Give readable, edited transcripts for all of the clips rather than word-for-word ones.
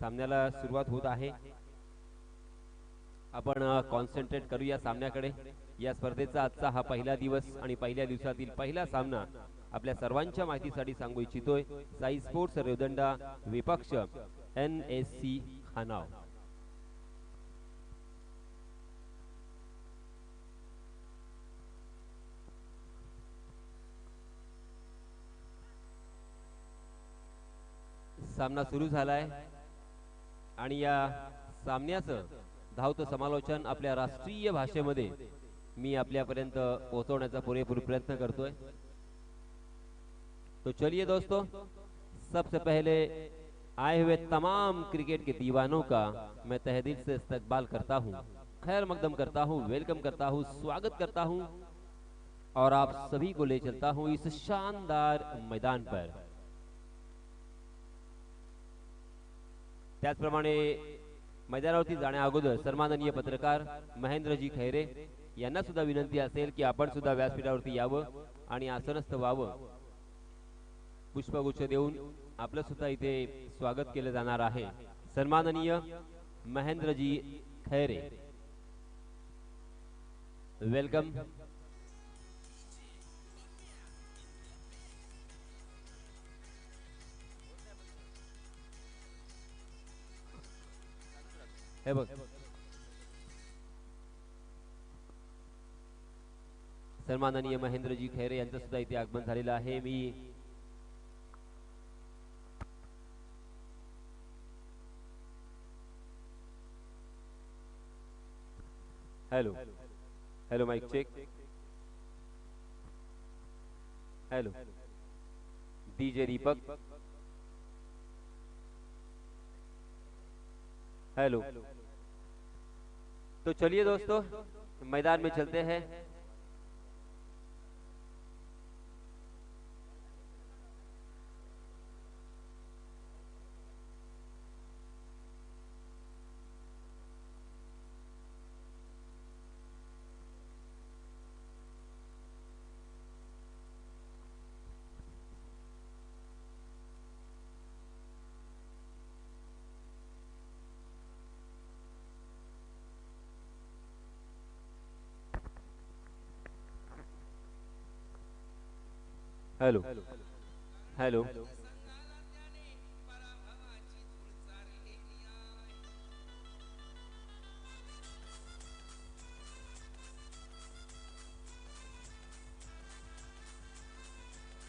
सामन्याला सुरुवात होत आहे. आपण कॉन्सन्ट्रेट करूया सामन्याकडे. या स्पर्धेचा आजचा हा पहिला दिवस आणि पहिल्या दिवसातील पहिला सामना आपल्या सर्वांच्या माहितीसाठी सांगू इच्छितोय. साई स्पोर्ट्स रेवदंडा विपक्ष NSC खानाव. सामना सुरू झालाय आणि या सामन्याचं धावतं समालोचन आपल्या राष्ट्रीय भाषेमध्ये मी आपल्यापर्यंत पोहोचवण्याचा पुरेपूर प्रयत्न करतोय. तो चलिए दोस्तों, सबसे पहले आए हुए तमाम क्रिकेट के दीवानों का मैं तहे दिल से इस्तकबाल करता हूं, खैर मकदम करता हूं, वेलकम करता हूं, स्वागत करता हूं और आप सभी को ले चलता हूं इस शानदार मैदान पर. त्याचप्रमाणे मैदानावरती जाण्या अगोदर सन्माननीय पत्रकार महेंद्रजी खैरे यांना सुद्धा विनंती असेल की आपण सुद्धा व्यासपीठावरती यावं आणि आसनस्थ व्हावं. पुष्पगुच्छ देऊन आपलं सुद्धा इथे स्वागत केलं जाणार आहे. सन्माननीय महेंद्रजी खैरे, वेलकम. हे बघ, सन्माननीय महेंद्रजी खैरे यांचं सुद्धा इथे आगमन झालेलं आहे. मी hello hello mic check. Hello DJ Deepak. Hello. तो चलिए दोस्तों, मैदान में चलते हैं. Hello hello.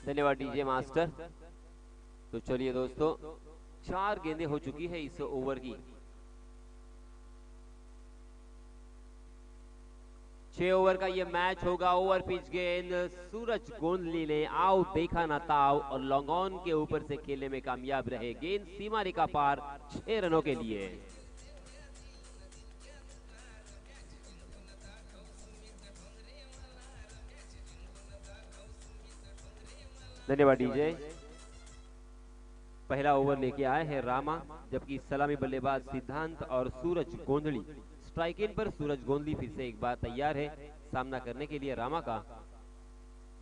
धन्यवाद डीजे मास्टर. तो चलिए दोस्तों, 4 गेंदें हो चुकी है इस ओवर की. 6 ओवर का ये मैच होगा. ओवर पिच गेंद सूरज गोंदली ने आओ देखा ना ताव और लॉन्ग ऑन के ऊपर से खेलने में कामयाब रहे. गेंद सीमा रेखा पार 6 रनों के लिए. धन्यवाद डीजे. पहला ओवर लेके आए हैं रामा, जबकि सलामी बल्लेबाज सिद्धांत और सूरज गोंधली. स्ट्राइक इन पर सूरज गोंधली फिर से एक बार तैयार है सामना करने के लिए रामा का.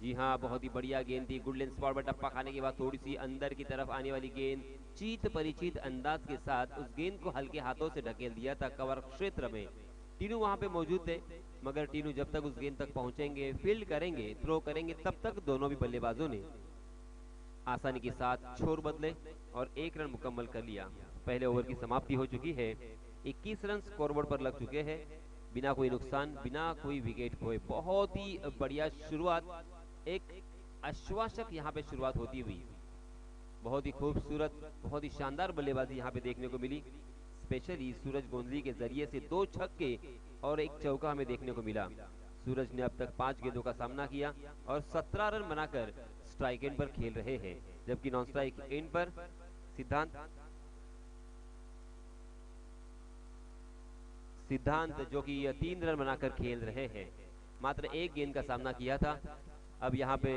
जी हाँ, बहुत ही बढ़िया गेंद थी. गुड लेंथ स्पॉट पर टप्पा खाने के बाद थोड़ी सी अंदर की तरफ आने वाली गेंद चीत परिचित अंदाज के साथ उस गेंद को हल्के हाथों से ढकेल दिया था कवर क्षेत्र में. टीनू वहां पे मौजूद थे, मगर टीनू जब तक उस गेंद तक पहुंचेंगे, फील्ड करेंगे, थ्रो करेंगे, तब तक दोनों भी बल्लेबाजों ने आसानी के साथ छोर बदले और 1 रन मुकम्मल कर लिया. पहले ओवर की समाप्ति हो चुकी है. 21 रन स्कोरबोर्ड पर लग चुके हैं बिना कोई नुकसान, बिना कोई विकेट खोए. बहुत ही बढ़िया शुरुआत, एक आश्वासक यहाँ पे शुरुआत होती हुई. बहुत ही खूबसूरत, बहुत ही शानदार बल्लेबाजी यहाँ पे देखने को मिली. स्पेशली सूरज गोंधली के जरिए से 2 छक्के और 1 चौका हमें देखने को मिला. सूरज ने अब तक 5 गेंदों का सामना किया और 17 रन बनाकर स्ट्राइक एंड पर खेल रहे हैं, जबकि नॉन स्ट्राइक एंड पर सिद्धांत जो कि 3 रन बनाकर खेल रहे हैं. मात्र 1 गेंद का सामना किया था. अब यहाँ पे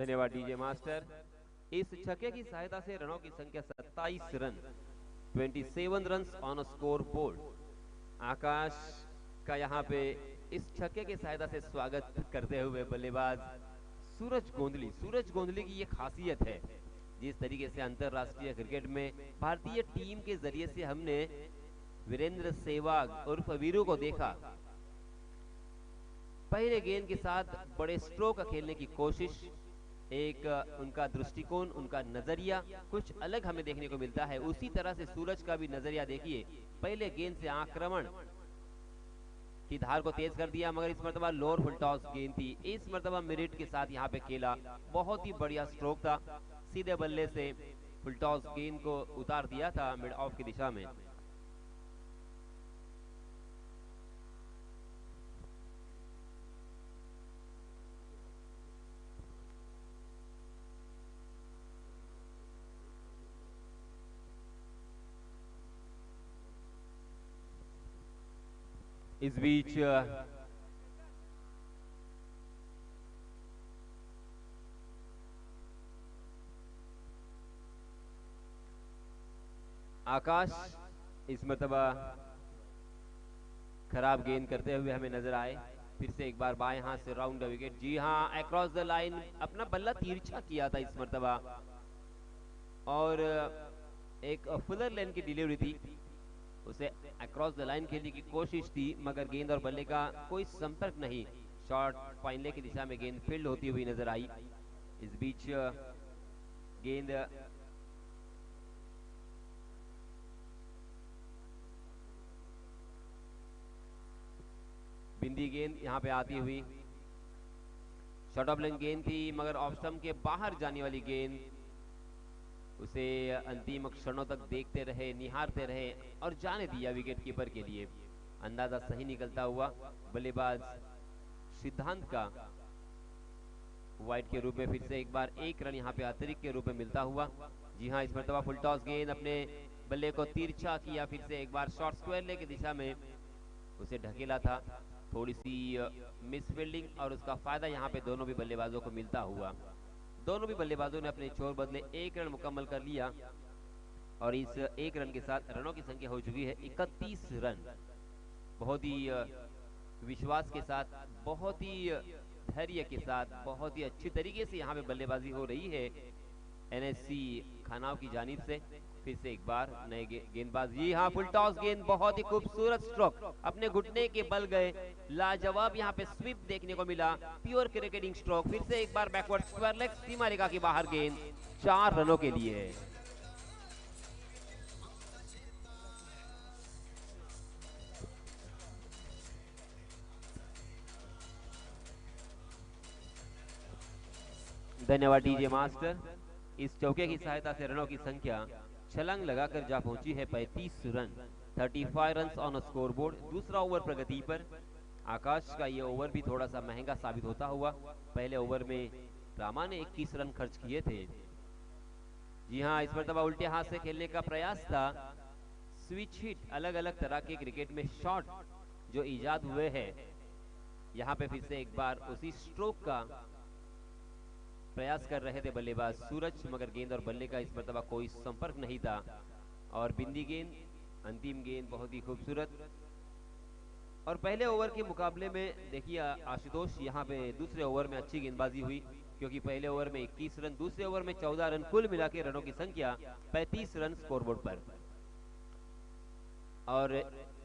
धन्यवाद डीजे मास्टर। इस छक्के की सहायता से रनों की संख्या 27 run, 27 runs on a scoreboard. Akash का यहाँ पे इस छक्के की सहायता से स्वागत करते हुए बल्लेबाज सूरज गोंधली। सूरज गोंधली की ये खासियत है, जिस तरीके से अंतरराष्ट्रीय क्रिकेट में भारतीय टीम के जरिए से हमने वीरेंद्र सहवाग उर्फ वीरू को देखा, पहले गेंद के साथ बड़े स्ट्रोक खेलने की कोशिश, एक उनका दृष्टिकोण, उनका नजरिया कुछ अलग हमें देखने को मिलता है। उसी तरह से सूरज का भी नजरिया देखिए, पहले गेंद से आक्रमण की धार को तेज कर दिया, मगर इस मरतबा लोअर फुल टॉस गेंद थी। इस मरतबा मेरिट के साथ यहाँ पे खेला, बहुत ही बढ़िया स्ट्रोक था, सीधे बल्ले से फुल टॉस गेंद को उतार दिया था मिड ऑफ की दिशा में। इस बीच आकाश इस मरतबा खराब गेंद करते हुए हमें नजर आए। फिर से एक बार बाएं हाथ से राउंड द विकेट। जी हां, अक्रॉस द लाइन अपना बल्ला तिरछा किया था इस मरतबा, और एक फुलर लेन की डिलीवरी थी, उसे अक्रॉस द लाइन खेलने की कोशिश थी, मगर गेंद और बल्ले का कोई संपर्क नहीं। शॉर्ट फाइनले की दिशा में गेंद फील्ड होती हुई नजर आई। इस बीच गेंद बिंदी गेंद यहां पे आती हुई, शॉर्ट ऑफ लेन गेंद थी, मगर ऑफ स्टंप के बाहर जाने वाली गेंद, उसे अंतिम क्षणों तक देखते रहे, निहारते रहे और जाने दिया विकेट कीपर के लिए। अंदाजा सही निकलता हुआ बल्लेबाज सिद्धांत का वाइड के रूप में फिर से एक बार एक रन यहाँ पे अतिरिक्त के रूप में मिलता हुआ। जी हाँ, इस मरतबा फुल टॉस गेंद अपने बल्ले को तिरछा किया, फिर से एक बार शॉर्ट स्क्वायर ले की दिशा में उसे ढकेला था। थोड़ी सी मिस फील्डिंग और उसका फायदा यहाँ पे दोनों भी बल्लेबाजों को मिलता हुआ। दोनों भी बल्लेबाजों ने अपने छोर बदले एक रन मुकम्मल कर लिया, और इस एक रन के साथ रनों की संख्या हो चुकी है 31 रन। बहुत ही विश्वास के साथ, बहुत ही धैर्य के साथ, बहुत ही अच्छी तरीके से यहाँ पे बल्लेबाजी हो रही है एनएससी खानाव की जानिब से। फिर से एक बार नए गेंदबाज, जी हाँ, फुल टॉस गेंद, बहुत ही खूबसूरत स्ट्रोक, अपने घुटने के बल गए, लाजवाब यहाँ पे स्वीप देखने को मिला, प्योर क्रिकेटिंग स्ट्रोक। फिर से एक बार बैकवर्ड स्क्वायर लेग, सीमा रेखा के बाहर गेंद, 4 रनों के लिए। धन्यवाद डीजे मास्टर। इस चौके की सहायता से रनों की संख्या छलांग लगाकर जा पहुंची है 35 run, 35 run on score board. दूसरा ओवर प्रगति पर। आकाश का यह ओवर भी थोड़ा सा महंगा साबित होता हुआ। पहले ओवर में रामा ने 21 रन खर्च किए थे। जी हाँ, इस मरतबा उल्टे हाथ से खेलने का प्रयास था, स्विच हिट, अलग अलग तरह के क्रिकेट में शॉट जो इजाद हुए हैं, यहाँ पे फिर से एक बार उसी स्ट्रोक का प्रयास कर रहे थे बल्लेबाज सूरज, मगर गेंद और बल्ले का इस मरतबा कोई संपर्क नहीं था। और बिंदी गेंद, अंतिम गेंद बहुत ही खूबसूरत। और पहले ओवर के मुकाबले में देखिए आशुतोष, यहाँ पे दूसरे ओवर में अच्छी गेंदबाजी हुई, क्योंकि पहले ओवर में 21 रन, दूसरे ओवर में 14 रन, कुल मिला के रनों की संख्या 35 रन स्कोरबोर्ड पर। और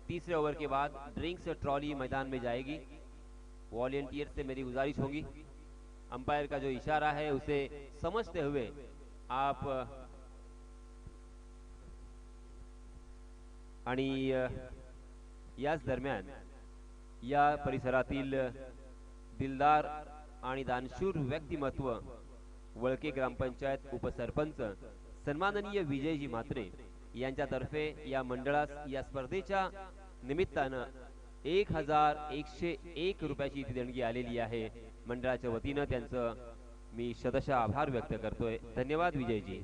तीसरे ओवर के बाद ड्रिंक्स ट्रॉली मैदान में जाएगी। वॉलंटियर से मेरी गुजारिश होगी, अंपायर का जो इशारा है उसे समझते हुए आप आणि याच दरम्यान या परिसरातील दिलदार आणि दानशूर व्यक्तिमत्व, वळके ग्रामपंचायत उपसरपंच सन्माननीय विजयजी म्हात्रे यांच्यातर्फे या मंडळास या स्पर्धेच्या निमित्तानं 1101 रुपयाची देणगी आलेली आहे। मंडळाच्या वतीनं त्यांचं मी शतशः आभार व्यक्त करतोय। धन्यवाद विजय जी।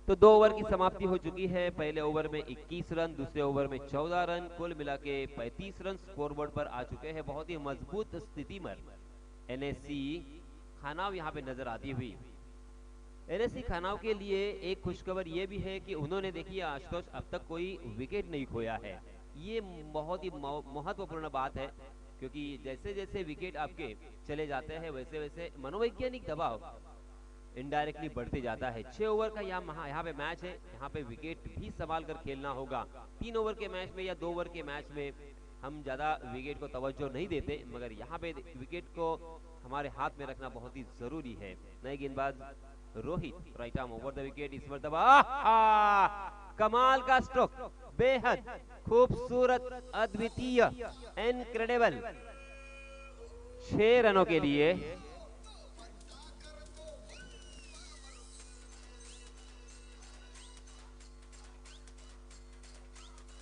तो 2 ओवर की समाप्ति हो चुकी है। पहले ओवर में 21 रन, दूसरे ओवर में 14 रन, कुल मिला के 35 रन स्कोरबोर्ड पर आ चुके हैं। बहुत ही मजबूत स्थिति में एनएससी खानाव यहाँ पे नजर आती हुई। एनएससी खानाव के लिए एक खुशखबर ये भी है कि उन्होंने देखिए आशुतोष अब तक कोई विकेट नहीं खोया है। ये बहुत ही महत्वपूर्ण बात है, क्योंकि जैसे जैसे विकेट आपके चले जाते हैं वैसे वैसे मनोवैज्ञानिक दबाव इनडायरेक्टली बढ़ते जाता है। 6 ओवर का यहाँ पे मैच है, यहाँ पे विकेट भी संभाल कर खेलना होगा। 3 ओवर के मैच में या 2 ओवर के मैच में हम ज्यादा विकेट को तवज्जो नहीं देते, मगर यहाँ पे विकेट को हमारे हाथ में रखना बहुत ही जरूरी है। नए गेंदबाज Rohit right arm over the wicket. इस मरतबा कमाल का स्ट्रोक, बेहद खूबसूरत, अद्वितीय, इनक्रेडिबल। 6 रनों के लिए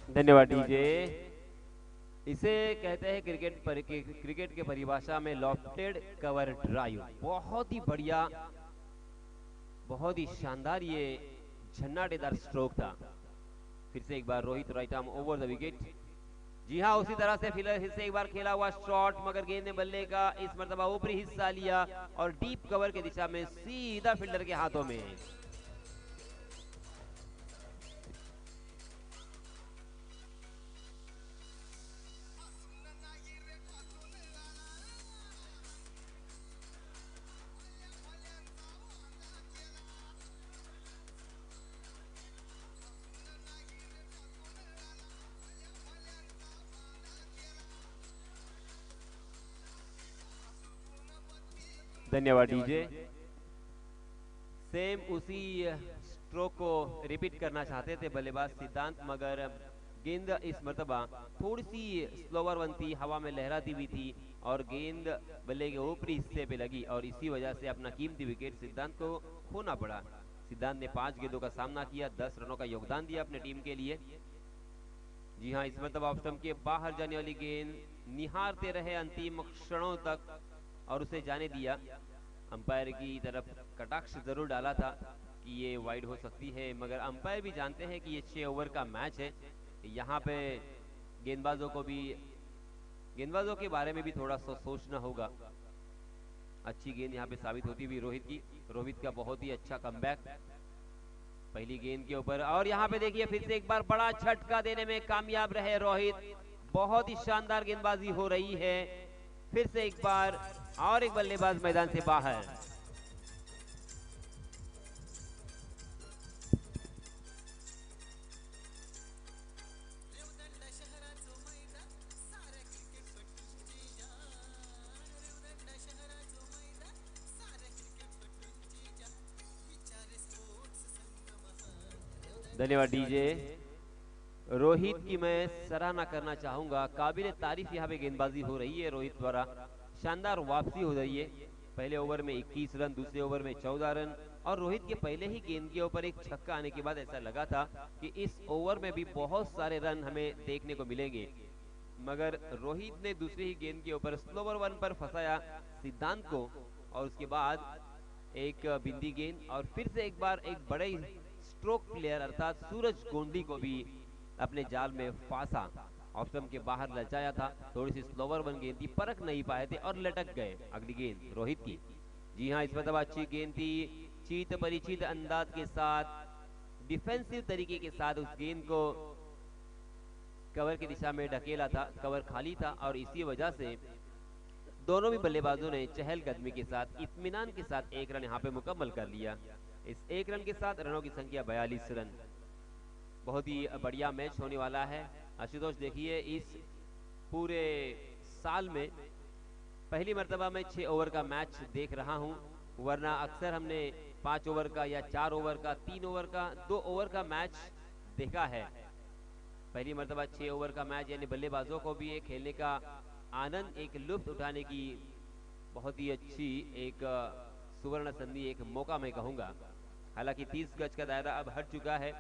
धन्यवाद डीजे। इसे कहते हैं क्रिकेट के परिभाषा में लॉफ्टेड कवर ड्राइव। बहुत ही बढ़िया, बहुत ही शानदार ये झन्नाटेदार स्ट्रोक था। फिर से एक बार Rohit right arm over the wicket. जी हाँ, उसी तरह से फिर से एक बार खेला हुआ शॉट, मगर गेंद ने बल्ले का इस मरतबा ऊपरी हिस्सा लिया और डीप कवर के दिशा में सीधा फील्डर के हाथों में। धन्यवाद डीजे। सेम उसी स्ट्रोक को रिपीट करना चाहते थे बल्लेबाज सिद्धांत, मगर गेंद इस मरतबा थोड़ी सी स्लोवर वन थी, हवा में लहराती हुई थी और गेंद बल्ले के ऊपरी हिस्से पे लगी और इसी वजह से अपना कीमती विकेट सिद्धांत को खोना पड़ा। सिद्धांत ने 5 गेंदों का सामना किया, 10 रनों का योगदान दिया अपने टीम के लिए। जी हाँ, इस मरतबा ऑफ स्टंप के बाहर जाने वाली गेंद निहारते रहे अंतिम क्षणों तक और उसे जाने दिया। अंपायर की तरफ कटाक्ष जरूर डाला था कि ये वाइड हो सकती है, मगर अंपायर भी जानते हैं कि ये 6 ओवर का मैच है। यहाँ पे गेंदबाजों के बारे में भी थोड़ा सा सोचना होगा। अच्छी गेंद यहाँ पे साबित होती हुई रोहित का बहुत ही अच्छा कमबैक पहली गेंद के ऊपर। और यहाँ पे देखिए फिर से एक बार बड़ा झटका देने में कामयाब रहे रोहित। बहुत ही शानदार गेंदबाजी हो रही है। फिर से एक बार और एक बल्लेबाज मैदान से बाहर। धन्यवाद डीजे। रोहित की मैं सराहना करना चाहूंगा, काबिल तारीफ यहाँ पे गेंदबाजी हो रही है रोहित द्वारा। शानदार वापसी हो रही है। पहले ओवर में 21 रन, दूसरे ओवर में 14 रन और रोहित के पहले ही गेंद के ऊपर एक छक्का आने के बाद ऐसा लगा था कि इस ओवर में भी बहुत सारे रन हमें देखने को मिलेंगे, मगर रोहित ने दूसरी ही गेंद के ऊपर स्लोवर वन पर फंसाया सिद्धांत को और उसके बाद एक बिंदी गेंद और फिर से एक बार एक बड़े स्ट्रोक प्लेयर अर्थात सूरज गोंडली को भी अपने जाल में फांसा। ऑफ स्टंप के बाहर लचाया था, थोड़ी सी स्लोवर वन गेंद थी, परख नहीं पाए थे और लटक गए। अगली गेंद रोहित की। जी हाँ, इस मतलब अच्छी गेंद थी, चीत परिचित अंदाज के साथ डिफेंसिव तरीके के साथ उस गेंद को कवर की दिशा में ढकेला था। कवर खाली था और इसी वजह से दोनों भी बल्लेबाजों ने चहलकदमी के साथ इत्मीनान के साथ 1 रन यहाँ पे मुकम्मल कर लिया। इस 1 रन के साथ रनों की संख्या 42 रन। बहुत ही बढ़िया मैच होने वाला है। आशुतोष देखिए, इस पूरे साल में पहली मर्तबा मैं 6 ओवर का मैच देख रहा हूं, वरना अक्सर हमने 5 ओवर का या 4 ओवर का, 3 ओवर का, 2 ओवर का मैच देखा है। पहली मर्तबा 6 ओवर का मैच, यानी बल्लेबाजों को भी एक खेलने का आनंद, एक लुत्फ उठाने की बहुत ही अच्छी एक सुवर्ण संधि, एक मौका मैं कहूंगा। हालांकि 30 गज का दायरा अब हट चुका है।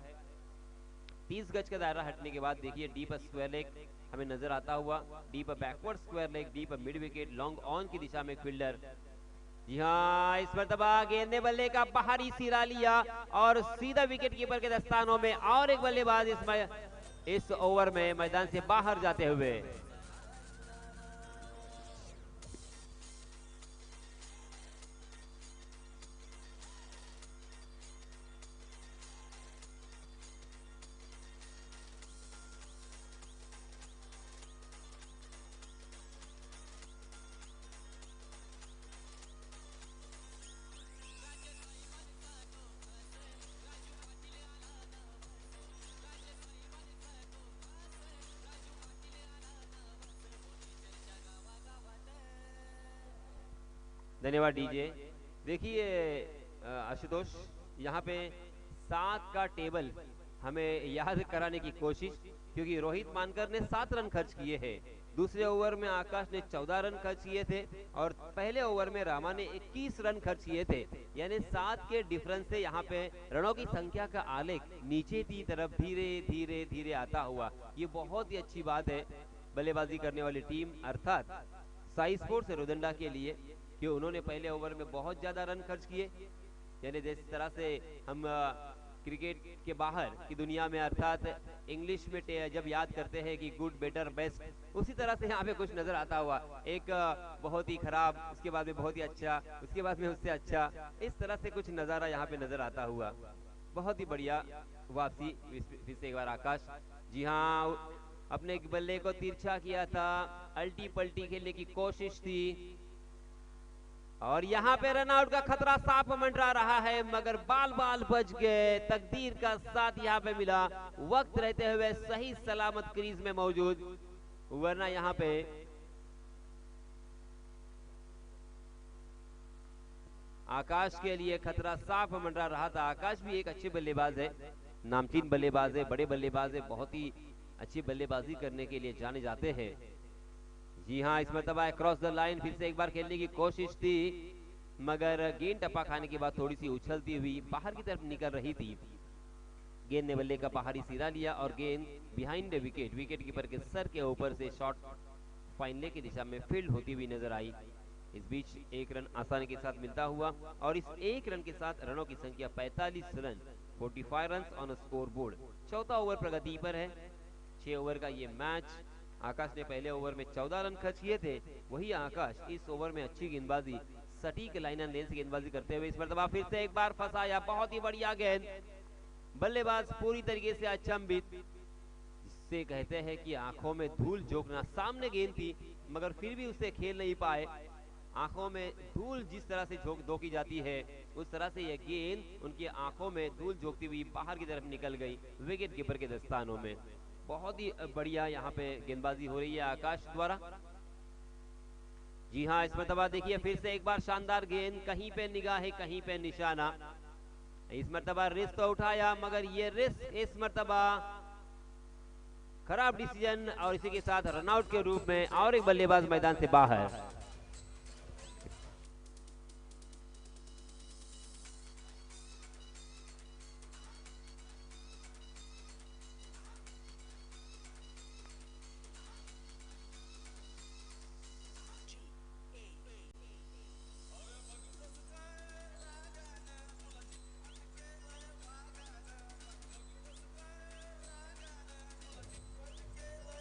30 गज का दायरा हटने के बाद देखिए डीप स्क्वायर लेग हमें नजर आता हुआ, deep backward square leg, deep mid wicket, long on की दिशा में फील्डर। जी हाँ, इस मरतबा गेंद ने बल्ले का बाहरी सिरा लिया और सीधा विकेट कीपर के दस्तानों में, और एक बल्लेबाज इस ओवर में मैदान से बाहर जाते हुए। धन्यवाद डीजे। देखिए आशुतोष, यहाँ पे 7 का टेबल हमें याद कराने की कोशिश, क्योंकि रोहित मानकर ने 7 रन खर्च किए हैं, दूसरे ओवर में आकाश ने 14 रन खर्च किए थे और पहले ओवर में रामा ने 21 रन खर्च किए थे। यानी 7 के डिफरेंस से यहाँ पे रनों की संख्या का आलेख नीचे की तरफ धीरे धीरे धीरे आता हुआ, ये बहुत ही अच्छी बात है बल्लेबाजी करने वाली टीम अर्थात साई स्पोर्ट्स रुदंडा के लिए, कि उन्होंने पहले ओवर में बहुत ज्यादा रन खर्च किए। यानी जिस तरह से हम क्रिकेट के बाहर की दुनिया में अर्थात इंग्लिश में जब याद करते हैं कि गुड बेटर बेस्ट, उसी तरह से यहाँ पे कुछ नजर आता हुआ, एक बहुत ही खराब, उसके बाद में बहुत ही अच्छा, उसके बाद में उससे अच्छा, इस तरह से कुछ नजारा यहाँ पे नजर आता हुआ। बहुत ही बढ़िया वापसी फिर से एक बार आकाश। जी हाँ, अपने बल्ले को तिरछा किया था, अल्टी पल्टी खेलने की कोशिश थी और यहाँ पे रन आउट का खतरा साफ मंडरा रहा है, मगर बाल बाल बच गए, तकदीर का साथ यहाँ पे मिला, वक्त रहते हुए सही सलामत क्रीज में मौजूद, वरना यहाँ पे आकाश के लिए खतरा साफ मंडरा रहा था। आकाश भी एक अच्छे बल्लेबाज है, नामचीन बल्लेबाज है, बड़े बल्लेबाज है, बहुत ही अच्छी बल्लेबाजी करने के लिए जाने जाते हैं। जी हाँ, इस मरतबा क्रॉस द लाइन फिर से एक बार खेलने की कोशिश थी, मगर गेंद टप्पा खाने के बाद थोड़ी सी उछलती हुई बाहर की तरफ निकल रही थी। गेंद ने बल्ले का बाहरी सिरा लिया और गेंद behind the wicket, wicketkeeper के सर के ऊपर से शॉट फाइनले की दिशा में फील्ड होती हुई नजर आई। इस बीच एक रन आसानी के साथ मिलता हुआ और इस एक रन के साथ रनों की संख्या 45 run, 45 run on score board. चौथा ओवर प्रगति पर है, 6 ओवर का ये मैच। आकाश ने पहले ओवर में 14 रन खर्च किए थे, वही आकाश इस ओवर में अच्छी गेंदबाजी, सटीक लाइन एंड लेन से गेंदबाजी करते हुए इस मरतबा फिर से एक बार फंसाया, बहुत ही बढ़िया गेंद, बल्लेबाज पूरी तरीके से अचंभित, जिससे कहते हैं कि आंखों में धूल झोंकना। सामने गेंद थी मगर फिर भी उससे खेल नहीं पाए, आंखों में धूल जिस तरह से झोंकी जाती है उस तरह से यह गेंद उनकी आंखों में धूल झोंकती हुई बाहर की तरफ निकल गई विकेट कीपर के दस्तानों में। बहुत ही बढ़िया यहाँ पे गेंदबाजी हो रही है आकाश द्वारा। जी हाँ, इस मरतबा देखिए फिर से एक बार शानदार गेंद, कहीं पे निगाह कहीं पे निशाना। इस मरतबा रिस्क तो उठाया मगर ये रिस्क इस मरतबा खराब डिसीजन और इसी के साथ रनआउट के रूप में और एक बल्लेबाज मैदान से बाहर।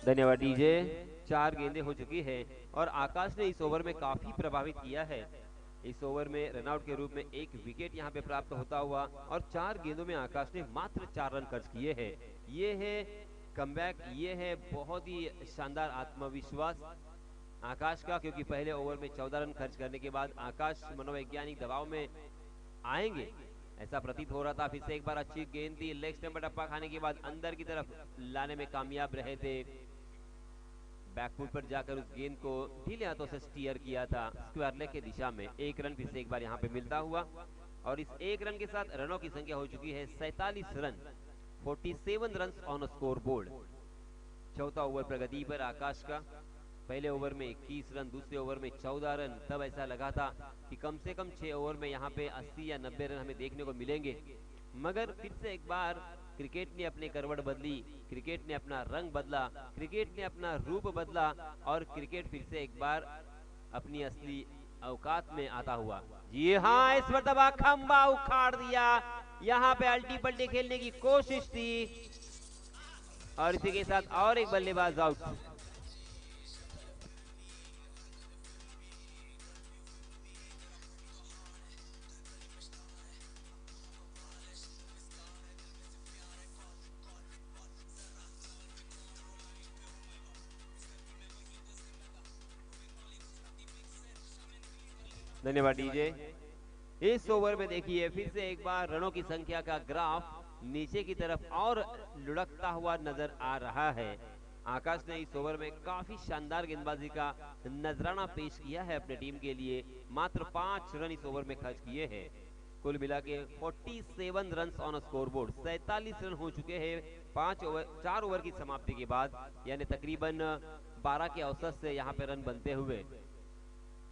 धन्यवाद डीजे। 4 गेंदें हो चुकी है और आकाश ने इस ओवर में काफी प्रभावित किया है। इस ओवर में रनआउट के रूप में एक विकेट यहां पे प्राप्त होता हुआ और 4 गेंदों में आकाश ने मात्र 4 रन खर्च किए हैं। ये है कमबैक, ये है बहुत ही शानदार आत्मविश्वास आकाश का, क्योंकि पहले ओवर में 14 रन खर्च करने के बाद आकाश मनोवैज्ञानिक दबाव में आएंगे ऐसा प्रतीत हो रहा था। फिर से एक बार अच्छी गेंद थी, लेग स्टंप पर टप्पा खाने के बाद अंदर की तरफ लाने में कामयाब रहे थे, बैकफुट पर जाकर उस गेंद को ढीले हाथों से स्टीयर किया था स्क्वायर लेग की दिशा में। एक रन फिर से एक बार यहाँ पे मिलता हुआ और इस एक रन के साथ रनों की संख्या हो चुकी है 47 run, 47 run on score board. चौथा ओवर प्रगति पर आकाश का, पहले ओवर में 21 रन, दूसरे ओवर में 14 रन। तब ऐसा लगा था कि कम से कम 6 ओवर में यहाँ पे 80 या 90 रन हमें देखने को मिलेंगे, मगर फिर से एक बार क्रिकेट ने अपनी करवट बदली, क्रिकेट ने अपना रंग बदला, क्रिकेट ने अपना रूप बदला और क्रिकेट फिर से एक बार अपनी असली औकात में आता हुआ। जी हाँ, इस मरतबा खंबा उखाड़ दिया, यहाँ पे अल्टी पल्टी खेलने की कोशिश थी और इसी के साथ और एक बल्लेबाज आउट। धन्यवाद डीजे। इस ओवर में देखिए फिर से एक बार रनों की संख्या का ग्राफ नीचे की तरफ और लुढ़कता हुआ नजर आ रहा है। आकाश ने इस ओवर में काफी शानदार गेंदबाजी का नजराना पेश किया है अपने टीम के लिए। मात्र 5 रन इस ओवर में खर्च किए हैं। कुल मिला के 47 run on score board, 47 run हो चुके हैं 4 ओवर की समाप्ति के बाद, यानी तकरीबन 12 के औसत से यहाँ पे रन बनते हुए।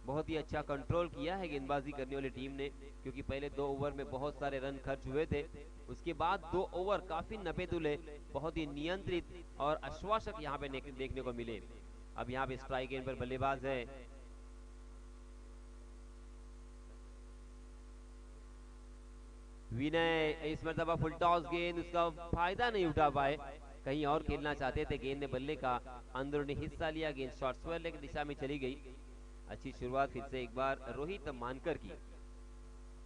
बहुत ही अच्छा कंट्रोल किया है गेंदबाजी करने वाली टीम ने, क्योंकि पहले 2 ओवर में बहुत सारे रन खर्च हुए थे। उसके बाद 2 ओवर काफी नपे-तुले, बहुत ही नियंत्रित और आश्वासक यहाँ पे देखने को मिले। अब यहाँ पे स्ट्राइक एंड पर बल्लेबाज है विनय। इस मरतबा फुल टॉस गेंद, उसका फायदा नहीं उठा पाए, कहीं और खेलना चाहते थे। गेंद ने बल्ले का अंदरूनी हिस्सा लिया, गेंद शॉर्ट स्क्वायर की दिशा में चली गई। अच्छी शुरुआत फिर से एक बार रोहित मानकर की।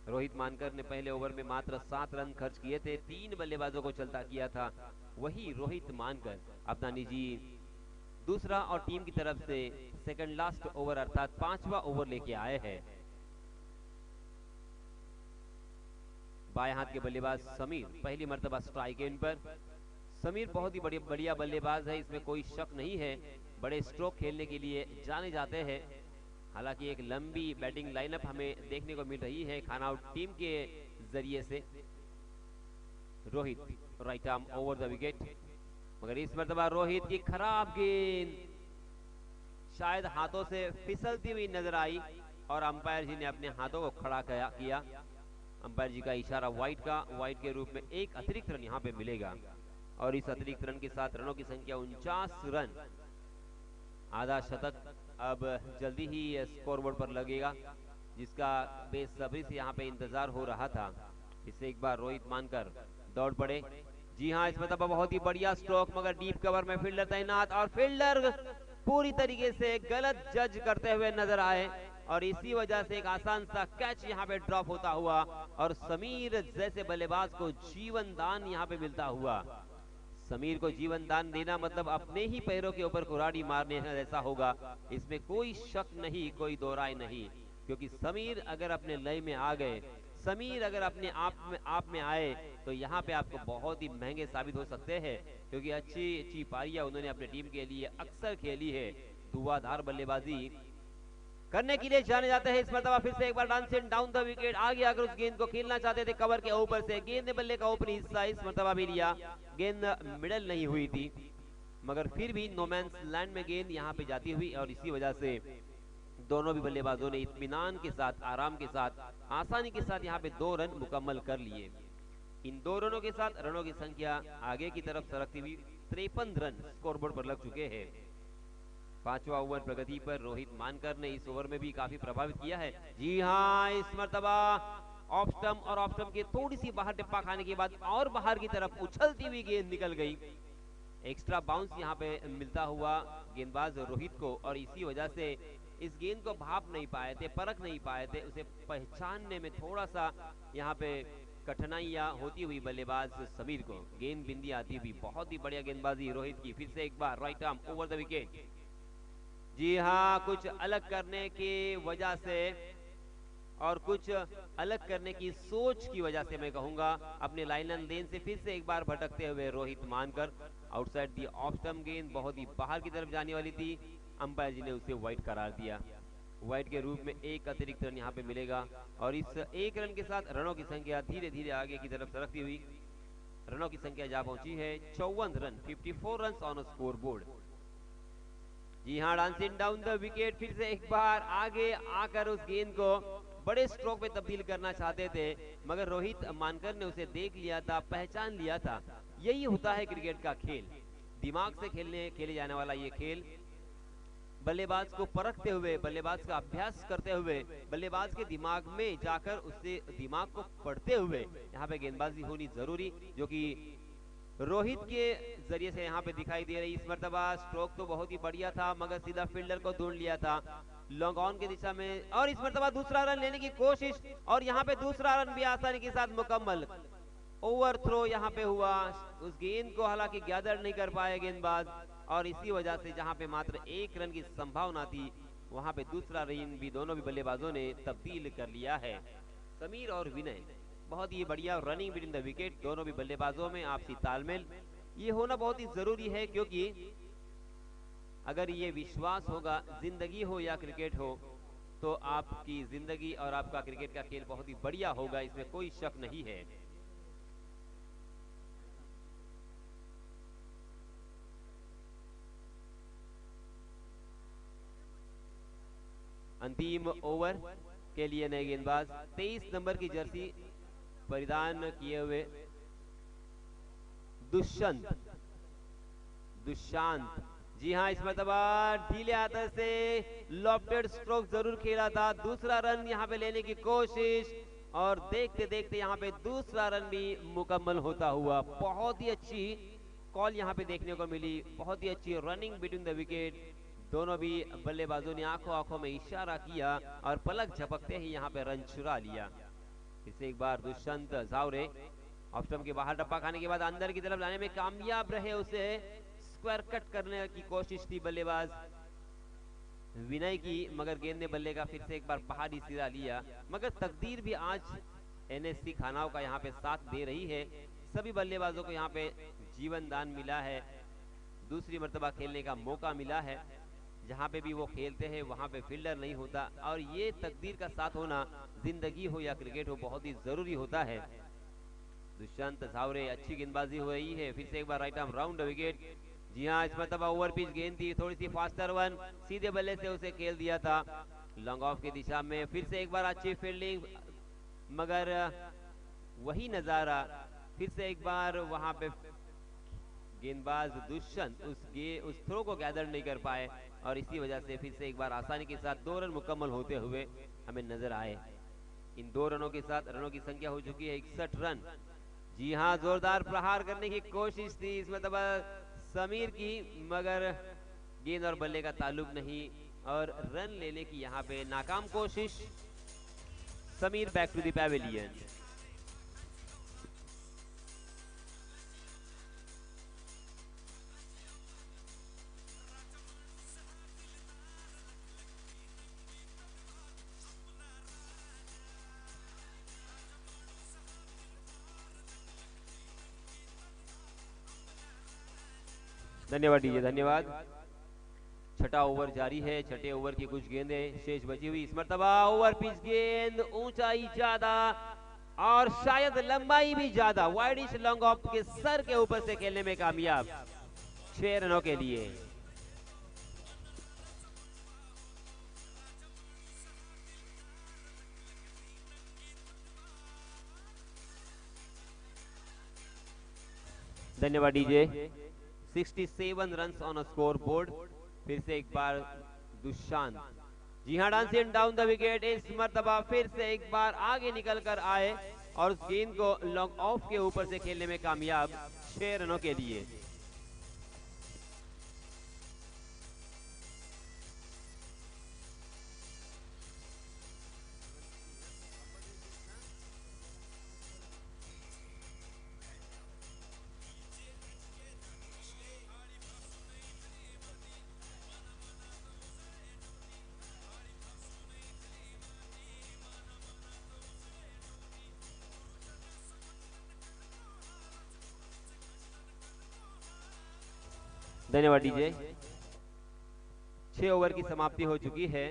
रोहित मानकर ने पहले ओवर में मात्र 7 रन खर्च किए थे, 3 बल्लेबाजों को चलता किया था। वही रोहित मानकर अपना निजी दूसरा और टीम की तरफ से सेकंड लास्ट ओवर अर्थात 5वां ओवर लेके आए हैं। बाएं हाथ के बल्लेबाज समीर पहली मर्तबा स्ट्राइक एंड पर। समीर बहुत ही बढ़िया बल्लेबाज है, इसमें कोई शक नहीं है। बड़े स्ट्रोक खेलने के लिए जाने जाते हैं। हालांकि एक लंबी बैटिंग लाइनअप हमें देखने को मिल रही है खाना आउट टीम के जरिए से। Rohit right arm over the wicket, मगर इस मर्तबा रोहित की खराब गेंद शायद हाथों से फिसलती हुई नजर आई और अंपायर जी ने अपने हाथों को खड़ा किया। अंपायर जी का इशारा वाइड का, वाइड के रूप में एक अतिरिक्त रन यहाँ पे मिलेगा और इस अतिरिक्त रन के साथ रनों की संख्या 49 रन। आधा शतक अब जल्दी ही स्कोरबोर्ड पर लगेगा, जिसका बेसब्री से यहाँ पे इंतजार हो रहा था। इससे एक बार रोहित मानकर दौड़ पड़े। जी हाँ, इस मतलब बहुत ही बढ़िया स्ट्रोक, मगर डीप कवर में फील्डर तैनात और फील्डर पूरी तरीके से गलत जज करते हुए नजर आए और इसी वजह से एक आसान सा कैच यहाँ पे ड्रॉप होता हुआ और समीर जैसे बल्लेबाज को जीवन दान यहाँ पे मिलता हुआ। समीर को जीवन दान देना मतलब अपने ही पैरों के ऊपर कुराड़ी मारने जैसा होगा, इसमें कोई शक नहीं, कोई दो राय नहीं। क्योंकि समीर अगर अपने लय में आ गए, समीर अगर अपने आप में आए तो यहाँ पे आपको बहुत ही महंगे साबित हो सकते हैं, क्योंकि अच्छी पारियां उन्होंने अपनी टीम के लिए अक्सर खेली है। धुआंधार बल्लेबाजी करने के लिए जाने जाते हैं। इस मरतबा फिर से एक बार डांसिंग डाउन द विकेट आ गया। अगर उस गेंद को खेलना चाहते थे कवर के ऊपर से, गेंद ने बल्ले का ऊपरी हिस्सा इस मरतबा भी लिया, गेंद मिडल नहीं हुई थी, मगर फिर भी नोमैंस लैंड में गेंद यहाँ पे जाती हुई और इसी वजह से दोनों भी बल्लेबाजों ने इत्मीनान के साथ, आराम के साथ, आसानी के साथ यहाँ पे 2 रन मुकम्मल कर लिए। इन 2 रनों के साथ रनों की संख्या आगे की तरफ सरकती हुई 53 रन स्कोरबोर्ड पर लग चुके हैं। 5वां ओवर प्रगति पर रोहित मानकर ने इस ओवर में भी काफी प्रभावित किया है। जी हाँ, इस मर्तबा ऑफ स्टंप और ऑफ स्टंप के थोड़ी सी बाहर टिप्पा खाने के बाद और बाहर की तरफ उछलती हुई गेंद निकल गई। एक्स्ट्रा बाउंस यहाँ पे मिलता हुआ गेंदबाज रोहित को और इसी वजह से इस गेंद को भाप नहीं पाए थे, परख नहीं पाए थे, उसे पहचानने में थोड़ा सा यहाँ पे कठिनाइयां होती हुई बल्लेबाज समीर को। गेंद बिंदी आती हुई बहुत ही बढ़िया गेंदबाजी रोहित की। फिर से एक बार right arm over the wicket. जी हाँ, कुछ अलग करने की वजह से और कुछ अलग करने की सोच की वजह से मैं कहूंगा अपने लाइन एंड लेन से फिर से एक बार भटकते हुए रोहित मानकर आउटसाइड दी ऑफ स्टंप गेंद बहुत ही बाहर की तरफ जाने वाली थी। अंपायर जी ने उसे वाइड करार दिया। वाइड के रूप में एक अतिरिक्त रन यहाँ पे मिलेगा और इस 1 रन के साथ रनों की संख्या धीरे धीरे आगे की तरफ सरकती हुई रनों की संख्या जा पहुंची है 54 run, 54 run on scoreboard. जी हाँ, डांसिंग डाउन द विकेट फिर से एक बार आगे आकर उस गेंद को बड़े स्ट्रोक पे तब्दील करना चाहते थे, मगर रोहित मानकर ने उसे देख लिया था, पहचान लिया था। यही होता है क्रिकेट का खेल, दिमाग से खेले जाने वाला ये खेल। बल्लेबाज को परखते हुए, बल्लेबाज का अभ्यास करते हुए, बल्लेबाज के दिमाग में जाकर उससे दिमाग को पढ़ते हुए यहाँ पे गेंदबाजी होनी जरूरी, जो कि रोहित के जरिए से यहाँ पे दिखाई दे रही। इस मर्तबा स्ट्रोक तो बहुत ही बढ़िया था, मगर सीधा फील्डर को ढूंढ लिया था लॉन्ग ऑन की दिशा में और इस मर्तबा दूसरा रन लेने की कोशिश और यहाँ पे दूसरा रन भी आसानी के साथ मुकम्मल। ओवर थ्रो यहाँ पे हुआ, उस गेंद को हालांकि गैदर नहीं कर पाए गेंदबाज और इसी वजह से जहाँ पे मात्र 1 रन की संभावना थी वहां पे दूसरा रन भी दोनों भी बल्लेबाजों ने तब्दील कर लिया है। समीर और विनय बहुत ही बढ़िया रनिंग बिटवीन द विकेट, दोनों भी बल्लेबाजों में आपसी तालमेल ये होना बहुत ही जरूरी है, क्योंकि अगर ये विश्वास होगा, जिंदगी हो या क्रिकेट हो, तो आपकी जिंदगी और आपका क्रिकेट का खेल बहुत ही बढ़िया होगा, इसमें कोई शक नहीं है। अंतिम ओवर के लिए नए गेंदबाज 23 नंबर की जर्सी परिधान किए हुए दुष्यंत। जी हाँ, इस मरतबा ढीले हाथ से लॉफ्टेड स्ट्रोक जरूर खेला था। दूसरा रन यहाँ पे लेने की कोशिश और देखते देखते यहाँ पे दूसरा रन भी मुकम्मल होता हुआ। बहुत ही अच्छी कॉल यहाँ पे देखने को मिली, बहुत ही अच्छी रनिंग बिटवीन द विकेट। दोनों भी बल्लेबाजों ने आंखों आंखों में इशारा किया और पलक झपकते ही यहाँ पे रन चुरा लिया। इसे एक बार दुष्यंत झावरे ऑफ स्टंप के बाहर डप्पा खाने के बाद अंदर की तरफ लाने में कामयाब रहे। उसे स्क्वायर कट करने की कोशिश थी बल्लेबाज विनय की, मगर गेंद ने बल्ले का फिर से एक बार पहाड़ी सिरा लिया। मगर तकदीर भी आज एनएससी खानाओं का यहाँ पे साथ दे रही है। सभी बल्लेबाजों को यहाँ पे जीवन दान मिला है, दूसरी मर्तबा खेलने का मौका मिला है। जहाँ पे भी वो खेलते हैं वहाँ पे फील्डर नहीं होता, और ये तकदीर का साथ होना, जिंदगी हो या क्रिकेट हो, बहुत ही जरूरी होता है। दुष्यंत झावरे अच्छी गेंदबाजी हो रही है, फिर से एक बार राइट आर्म राउंड विकेट। जी हाँ, इस मरतबा ओवर पिच गेंद थी, थोड़ी सी फास्टर वन, सीधे बल्ले से उसे खेल दिया था लॉन्ग ऑफ की दिशा में। फिर से एक बार अच्छी फील्डिंग, मगर वही नजारा, फिर से एक बार वहां पे गेंदबाज दुष्यंत उस थ्रो को गैदर नहीं कर पाए, और इसी वजह से फिर से एक बार आसानी के साथ 2 रन मुकम्मल होते हुए हमें नजर आए। इन 2 रनों के साथ रनों की संख्या हो चुकी है 61 रन। जी हाँ, जोरदार प्रहार करने की कोशिश थी इसमें तब समीर की, मगर गेंद और बल्ले का ताल्लुक नहीं, और रन लेने की यहाँ पे नाकाम कोशिश। Sameer back to the pavilion. धन्यवाद डीजे, धन्यवाद। छठा ओवर जारी है, छठे ओवर की कुछ गेंदें शेष बची हुई। इस मरतबा ओवर पिच गेंद, ऊंचाई ज्यादा और शायद लंबाई भी ज्यादा, वाइडिश लॉन्ग ऑफ के सर के ऊपर से खेलने में कामयाब, 6 रनों के लिए। धन्यवाद DJ. 67 runs on a score board. फिर से एक बार दुष्यंत, जी हाँ, डांसिंग डाउन द विकेट। इस मर्तबा फिर से एक बार आगे निकल कर आए और उस गेंद को लॉन्ग ऑफ के ऊपर से खेलने में कामयाब, 6 रनों के लिए। धन्यवाद डीजे। 6 ओवर की समाप्ति हो चुकी है।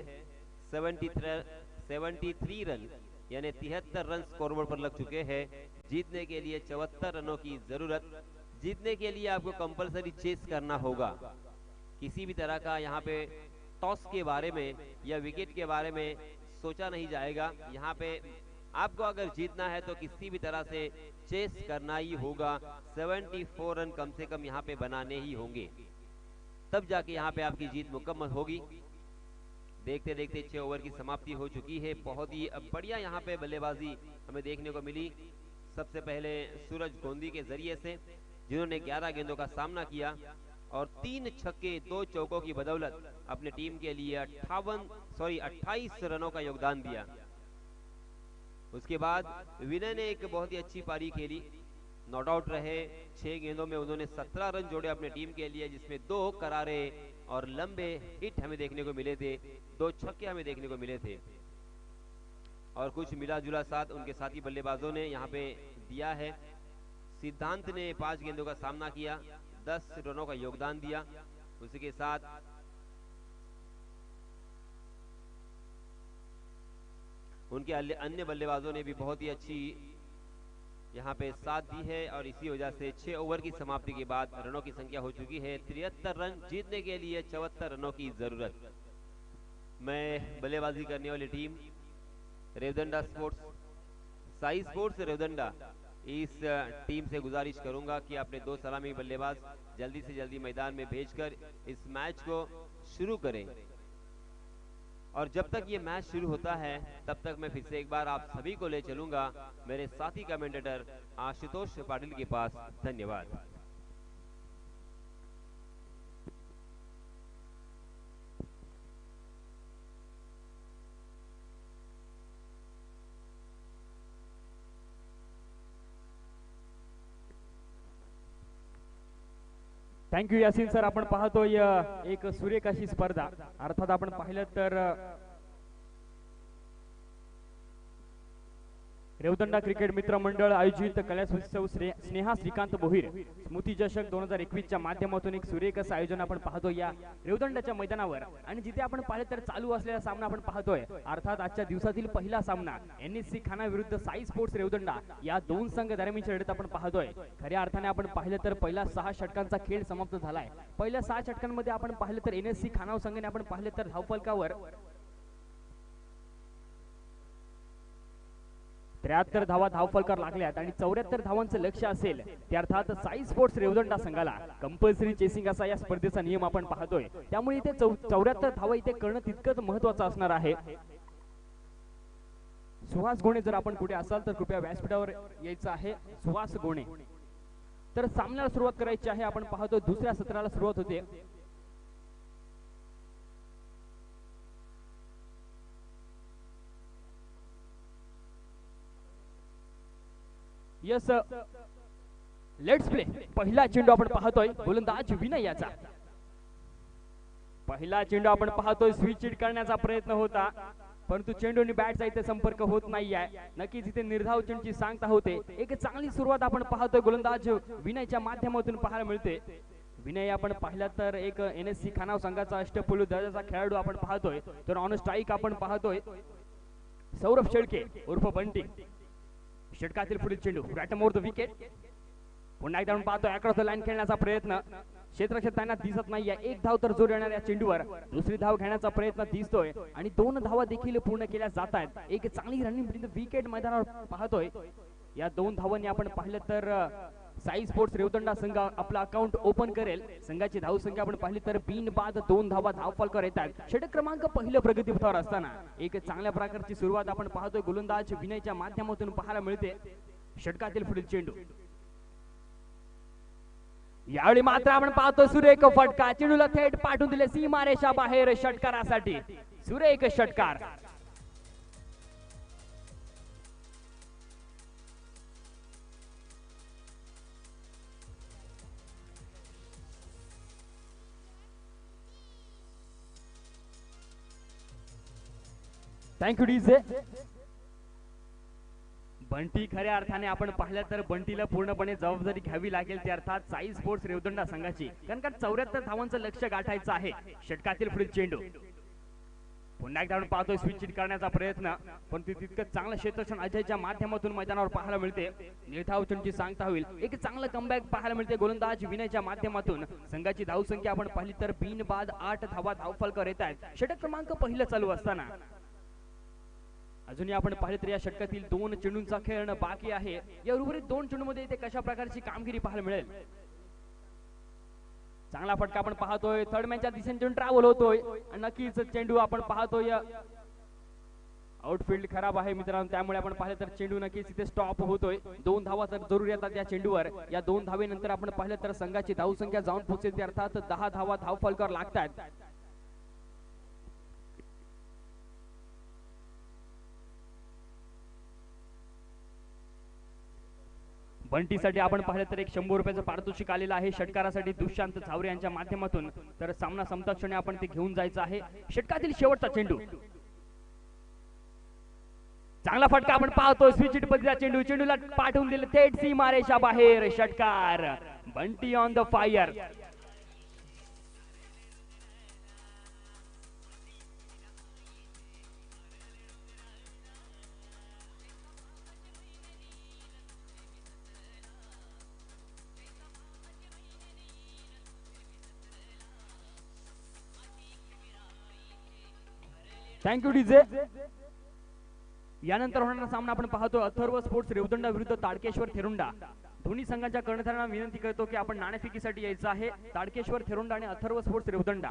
73 रन यानी 73 रन स्कोरबोर्ड पर लग चुके हैं। जीतने के लिए 74 रनों की जरूरत। जीतने के लिए आपको कंपलसरी चेस करना होगा। किसी भी तरह का यहाँ पे टॉस के बारे में या विकेट के बारे में सोचा नहीं जाएगा। यहाँ पे आपको अगर जीतना है तो किसी भी तरह से चेस करना ही होगा। 74 रन कम से कम यहाँ पे बनाने ही होंगे, तब जाके यहाँ पे आपकी जीत मुकम्मल होगी। देखते देखते 6 ओवर की समाप्ति हो चुकी है। बहुत ही बढ़िया यहाँ पे बल्लेबाजी हमें देखने को मिली। सबसे पहले सूरज गोंदी के जरिए से, जिन्होंने 11 गेंदों का सामना किया और 3 छक्के 2 चौकों की बदौलत अपने टीम के लिए 28 रनों का योगदान दिया। उसके बाद विनय ने एक बहुत ही अच्छी पारी खेली, नॉट आउट रहे। 6 गेंदों में उन्होंने 17 रन जोड़े अपने टीम के लिए, जिसमें 2 करारे और लंबे हिट हमें देखने को मिले थे, 2 छक्के हमें देखने को मिले थे, और कुछ मिला जुला साथ उनके साथी बल्लेबाजों ने यहाँ पे दिया है। सिद्धांत ने 5 गेंदों का सामना किया, 10 रनों का योगदान दिया। उसी के साथ उनके अन्य बल्लेबाजों ने भी बहुत ही अच्छी यहाँ पे साथ दी है और इसी वजह से 6 ओवर की समाप्ति के बाद रनों की संख्या हो चुकी है 73 रन। जीतने के लिए 74 रनों की जरूरत। मैं बल्लेबाजी करने वाली team Revdanda sports, Sai sports Revdanda, इस टीम से गुजारिश करूंगा कि अपने 2 सलामी बल्लेबाज जल्दी से जल्दी मैदान में भेजकर इस मैच को शुरू करें। और जब तक ये मैच शुरू होता है तब तक मैं फिर से एक बार आप सभी को ले चलूंगा मेरे साथी कमेंटेटर आशुतोष पाटिल के पास। धन्यवाद। Thank you Yasin sir. आपण पाहतोय एक सुरेख अशी स्पर्धा. अर्थात आपण पाहिलं तर रेवदंडा क्रिकेट मित्र मंडळ आयोजित कल्याण उत्सव स्नेहा श्रीकांत भोईर स्मृती चषक 2021 च्या माध्यमातून एक सुरेख असं आयोजन आपण पाहतोय या रेवदंडाच्या मैदानावर. आणि जिथे आपण पाहिलं तर चालू असलेला सामना आपण पाहतोय. अर्थात आजच्या दिवसातील पहिला सामना NSC खाना विरुद्ध साई स्पोर्ट्स रेवदंडा या 2 संघ दरम्यानची लढत आपण पाहतोय. खऱ्या अर्थाने आपण पाहिलं तर पहिला 6 षटकांचा खेळ समाप्त झालाय. पहिल्या 6 षटकांमध्ये आपण पाहिलं तर NSC खानाव संघाने आपण पाहिलं तर धावफलकावर 73 धावा धावफलकावर लागल्यात आणि 74 धावांचं लक्ष्य असेल ते अर्थात साई स्पोर्ट्स रेवदंडा संघाला कंपल्सरी चेसिंग असा या स्पर्धेचा नियम आपण पाहतोय. त्यामुळे इथे 74 धावा इथे करणं तितकंच महत्त्वाचं असणार आहे. सुहास गोणे जर आपण कुठे असाल तर कृपया व्यासपीठावर यायचं आहे. सुहास गोणे. तर सामन्याला सुरुवात करायची आहे. आपण पाहतो दुसऱ्या सत्राला सुरुवात होते. Yes let's play. पहिला चेंडू आपण पाहतोय गोलंदाज विनय याचा. पहिला चेंडू आपण पाहतोय स्विच हिट करण्याचा प्रयत्न होता परंतु चेंडूने बॅटचा इथे संपर्क होत नाहीये. नक्कीच इथे निर्धाव चेंडूची सांगता होते. एक चांगली सुरुवात आपण पाहतोय गोलंदाज विनयच्या माध्यमातून पाहायला मिळते. विनय आपण पाहिला तर एक NSC खानाव संघाचा अष्टपैलू दर्जाचा खेळाडू आपण पाहतोय. तर ऑन स्ट्राईक आपण पाहतोय सौरभ शेळके उर्फ बंटी. षटकातील पुढील चेंडू रॅटम ओव्हर द विकेट. पुन्हा एकदा आपण पाहतोय अक्रॉस द लाईन खेळण्याचा प्रयत्न क्षेत्रक्षेत्रांना दिसत नाहीये. 1 धाव तर जोर येणाऱ्या चेंडूवर दुसरी धाव घेण्याचा प्रयत्न दिसतोय आणि 2 धावा देखील पूर्ण केल्या जात आहेत. एक चांगली रनिंग विकेट मैदानावर पाहतोय. या 2 धावांनी आपण पाहिलं तर साई स्पोर्ट्स रेवदंडा संघ आपला अकाउंट ओपन करेल. संघाची धाव संख्या आपण पाहिली तर बिन बाद 2 धावा धावफलकावर येतात. षटक क्रमांक पहिलं प्रगतीपथावर असताना एक चांगल्या प्रकारची सुरुवात आपण पाहतोय गोलंदाज विनयच्या माध्यमातून पाहायला मिळते. षटकातील पुढील चेंडू यावेळी मात्र आपण पाहतोय सुरेख फटका. चेंडूला थेट पाठवून दिले सीमारेषा बाहेर षटकारासाठी. सुरेख षटकार. Thank you DJ. बंटी खऱ्या अर्थाने आपण पाहिलं तर बंटीला पूर्णपणे जबाबदारी घ्यावी लागेल ते अर्थात साई स्पोर्ट्स रेवदंडा संघाची. कारण का 74 धावांचं लक्ष्य गाठायचं आहे. षटकातील पुढील चेंडू पुन्हा एकदा आपण पाहतोय स्विच हिट करण्याचा प्रयत्न पण तितकं चांगलं क्षेत्ररक्षण अजयच्या माध्यमातून मैदानावर पाहायला मिळते. निर्धाव चेंडूची सांगता होईल. एक चांगलं कमबॅक पाहायला मिळते गोलंदाज विनयच्या माध्यमातून. संघाची धाव संख्या आपण पाहिली तर बिन बाद 8 धावा धावफलकावर येत आहेत. षटक क्रमांक पहिलं चालू असताना अजूनही आपण पाहिले तर या षटकातील 2 चेंडूंचा खेळणं बाकी आहे. या उर्वरित 2 चेंडूमध्ये इथे कशा प्रकारची कामगिरी पाहायला मिळेल. चांगला फटका आपण पाहतोय. थर्ड मॅनच्या दिशेने चेंडू ट्रॅव्हल होतोय. नक्कीच चेंडू आपण पाहतोय आउटफील्ड खराब आहे मित्रांनो. त्यामुळे आपण पाहिलं तर चेंडू नक्कीच इथे स्टॉप होतोय. 2 धावा तर जरूर येतात या चेंडूवर. या 2 धावेनंतर आपण पाहिलं तर संघाची धाव संख्या जाऊन पोहोचेल अर्थात 10 धावा धावफलकावर लागतात. बंटीसाठी आपण पाहिलं तर एक 100 रुपयाचं पारितोषिक आलेलं आहे. षटकारासाठी दुष्यंत झावरे यांच्या माध्यमातून. तर सामना संपता क्षणी आपण ते घेऊन जायचं आहे. षटकातील शेवटचा चेंडू चांगला फटका आपण पाहतोय. स्विच हिट पद्धतीचा चेंडू. चेंडूला पाठवून दिले थेट सीमारेषा बाहेर. षटकार. Bunty on the fire. Thank you DJ. यानंतर होणारा सामना आपण पाहतो अथर्व स्पोर्ट्स रेवदंडा विरुद्ध ताडकेश्वर थेरुंडा. दोन्ही संघांच्या कर्णधारांना विनंती करतो की आपण नाणेफेकीसाठी यायचं आहे. ताडकेश्वर थेरुंडा आणि अथर्व स्पोर्ट्स रेवदंडा.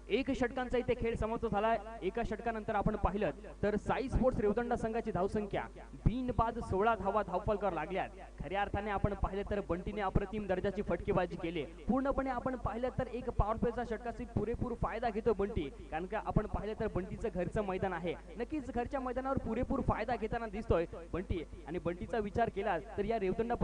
एक षटकांचा इथे खेळ समाप्त झालाय. एका षटकानंतर आपण पाहिलं तर साई स्पोर्ट्स रेवदंडा संघाची धावसंख्या बिनबाद 16 धावा धावफलकावर लागल्यात. खऱ्या अर्थाने आपण पाहिलं तर बंटीने अप्रतिम दर्जाची फटकेबाजी केली. पूर्णपणे आपण पाहिलं तर एक पॉवर प्लेचा षटकाचा पुरेपूर फायदा घेतो बंटी, कारण का आपण पाहिलं तर बंटीचं घरचं मैदान आहे. नक्कीच घरच्या मैदानावर पुरेपूर फायदा घेताना दिसतोय बंटी. आणि बंटीचा विचार केला तर या रेवदंडा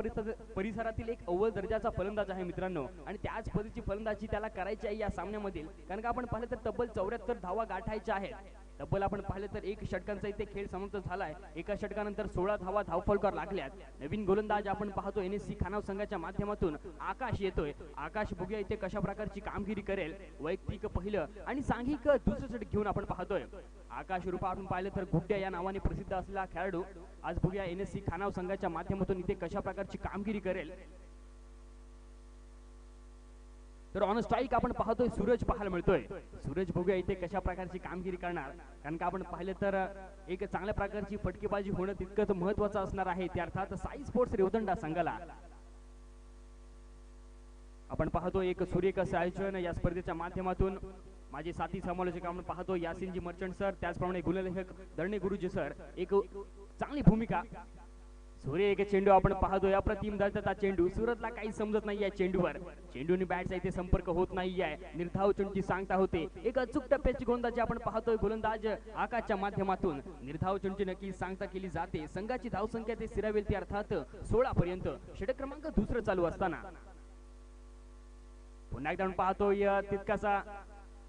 परिसरातील एक अव्वल दर्जाचा फलंदाज आहे मित्रांनो, आणि त्याच पद्धतीची फलंदाजी त्याला करायची आहे या सामन्यामधील. कारण का आपण पाहिलं तर तब्बल 74 धावा गाठायच्या आहेत. तब्बल आपण पाहिलं तर एक षटकांचा इथे खेळ समाप्त झालाय. एका षटकानंतर 16 धावा धावफलकावर लागल्यात. नवीन गोलंदाज आपण पाहतो NSC खानाव संघाच्या माध्यमातून आकाश येतोय. आकाश बघूया इथे कशा प्रकारची कामगिरी करेल. वैयक्तिक पहिलं आणि सांघिक दुसरं षटक घेऊन आपण पाहतोय. आकाश रूपा आपण पाहिलं तर गुड्ड्या या नावाने प्रसिद्ध असलेला खेळाडू आज बघूया NSC खानाव संघाच्या माध्यमातून इथे कशा प्रकारची कामगिरी करेल. तर ऑन स्ट्राईक आपण पाहतोय सूरज पाहायला मिळतोय. सूरज बघूया इथे कशा प्रकारची कामगिरी करणार, कारण का आपण पाहिलं तर एक चांगल्या प्रकारची फटकेबाजी होणं तितकंच महत्वाचं असणार आहे. त्या अर्थात साई स्पोर्ट्स रेवदंडा संघाला आपण पाहतो एक सूर्यकस आयोजन या स्पर्धेच्या माध्यमातून. माझे साथी समालोचक आपण पाहतो यासिनजी मर्चंट सर, त्याचप्रमाणे गुणलेखक दळणे गुरुजी सर. एक चांगली भूमिका. सूर्य एक चेंडू आपण पाहतोय अप्रतिम दर्जाचा चेंडू. सुरतला काही समजत नाही या चेंडूवर. चेंडूने बॅटचा इथे संपर्क होत नाही आहे. निर्धाव चेंडूची सांगता होते. एक अचूक टप्प्याची गोलंदाजी आपण पाहतोय गोलंदाज आकाशच्या माध्यमातून. निर्धाव चेंडूची नक्की सांगता केली जाते. संघाची धावसंख्या ते स्थिरावेल ती अर्थात 16 पर्यंत. षटक क्रमांक दुसरं चालू असताना पुन्हा एकदा आपण पाहतोय तितकासा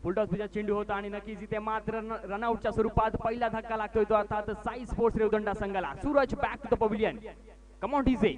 फुलटॉस पिचा चेंडू होता आणि नक्कीच इथे मात्र रनआउटच्या स्वरूपात पहिला धक्का लागतोय तो अर्थात साई स्पोर्ट्स रेवदंडा संघाला. Suraj back to the pavilion. Come on DJ.